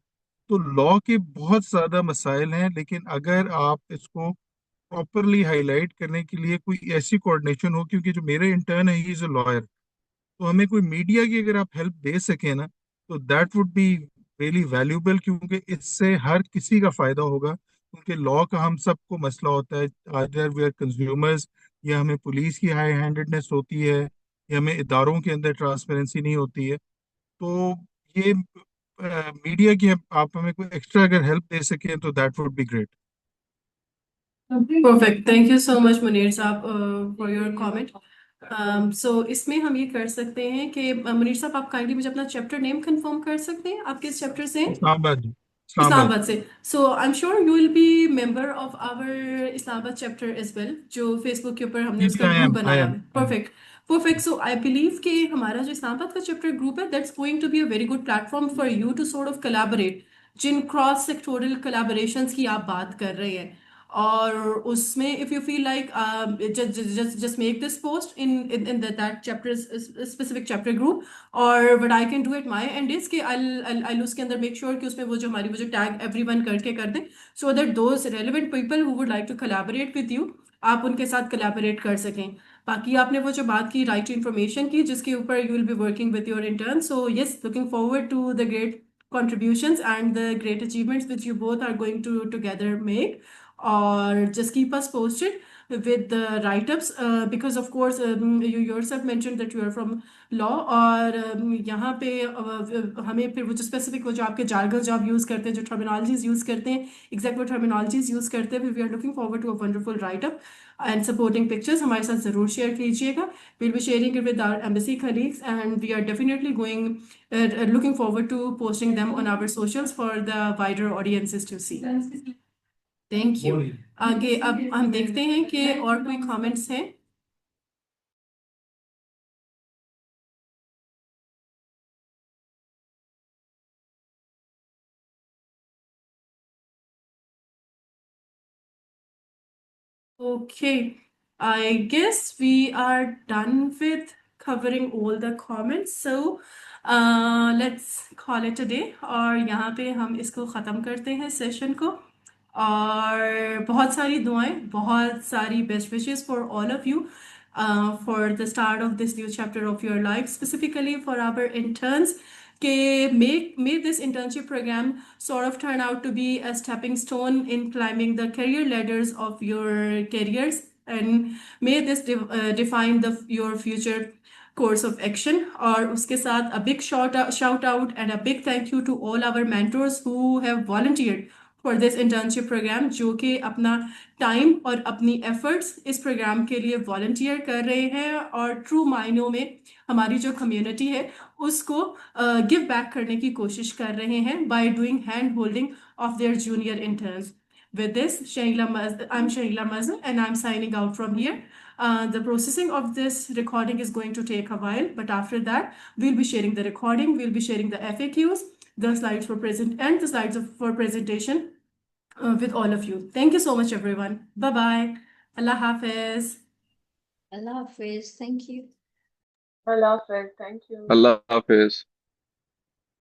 [SPEAKER 14] तो लॉ के बहुत ज्यादा मसाइल हैं लेकिन अगर आप इसको प्रॉपरली हाईलाइट करने के लिए कोई ऐसी कोऑर्डिनेशन हो क्योंकि जो मेरे इंटर्न है ही इज अ लॉयर तो हमें कोई मीडिया की अगर आप हेल्प दे सके ना तो that would be really valuable क्योंकि इससे हर किसी का फायदा होगा क्योंकि लॉ का हम सबको मसला होता है आइदर वी आर कंज्यूमर्स या हमें पुलिस की हाई हैंडेडनेस होती है या हमें इदारों के अंदर ट्रांसपेरेंसी नहीं होती है तो ये मीडिया की आप हमें कोई एक्स्ट्रा अगर हेल्प दे सकें तो that would be great
[SPEAKER 1] perfect thank you so much Munir साहब फॉर योर कमेंट सो इसमें हम ये कर सकते हैं कि मुनीर साहब आप काइंडली मुझे अपना चैप्टर नेम कंफर्म कर सकते हैं आप किस चैप्टर से हैं
[SPEAKER 14] इस्लामाबाद इस्लामाबाद
[SPEAKER 1] इस्लामाबाद से so I am sure you will be member of our Islamabad chapter as well जो फेसबुक के ऊपर हमने
[SPEAKER 14] जी
[SPEAKER 1] उसका
[SPEAKER 14] जी
[SPEAKER 1] ग्रुप
[SPEAKER 14] आई
[SPEAKER 1] बनाया
[SPEAKER 14] एम
[SPEAKER 1] है perfect perfect so I believe कि हमारा जो इस्लामाबाद का चैप्टर ग्रुप है that's going to be a very good platform for you to sort of collaborate जिन क्रॉस सेक्टोरल कोलैबोरेशंस की आप बात कर रहे हैं और उसमें if you feel like just make this post in that chapter specific chapter group और what I can do at my end is कि I'll उसके अंदर make sure कि उसमें वो जो हमारी वो जो tag everyone करके कर दें so that those relevant people who would like to collaborate with you आप उनके साथ collaborate कर सकें बाकी आपने वो जो बात की right to information की जिसके ऊपर you will be working with your intern so yes looking forward to the great contributions and the great achievements which you both are going to together make or just keep us posted with the write-ups because of course you yourself mentioned that you are from law और यहाँ पे हमें फिर वो जो specific वो जो आपके जार्गल जो आप यूज़ करते हैं जो टर्मिनोलॉजीज यूज़ करते हैं एग्जैक्ट वो टर्मिनोलॉजीज यूज़ करते हैं we are looking forward to a wonderful write-up and supporting pictures हमारे साथ ज़रूर शेयर कीजिएगा will be sharing it with our embassy colleagues and we are definitely going looking forward to posting them on our socials for the wider audiences to see. Thank you आगे अब हम देखते हैं कि और कोई कमेंट्स हैं Okay, I guess we are done with covering all the comments. So let's call it a day और यहाँ पे हम इसको ख़त्म करते हैं सेशन को और बहुत सारी दुआएं बहुत सारी best wishes for all of you for the start of this new chapter of your life, specifically for our interns. May this internship program sort of turn out to be a stepping stone in climbing the career ladders of your careers, and may this define your future course of action. और उसके साथ a big shout out and a big thank you to all our mentors who have volunteered for this internship program जो कि अपना time और अपनी efforts इस programme के लिए वॉलंटियर कर रहे हैं और ट्रू मायनों में हमारी जो कम्युनिटी है उसको गिव बैक करने की कोशिश कर रहे हैं by doing hand holding of their junior interns With this, I'm Shahila Mazhar, and I'm signing out from here. The processing of this recording is going to take a while, but after that, we'll be sharing the recording, we'll be sharing the FAQs, the slides for present, and the slides for presentation with all of you. Thank you so much, everyone. Bye-bye. Allah Hafiz.
[SPEAKER 20] Allah Hafiz. Thank you.
[SPEAKER 11] Allah Hafiz. Thank you.
[SPEAKER 3] Allah Hafiz.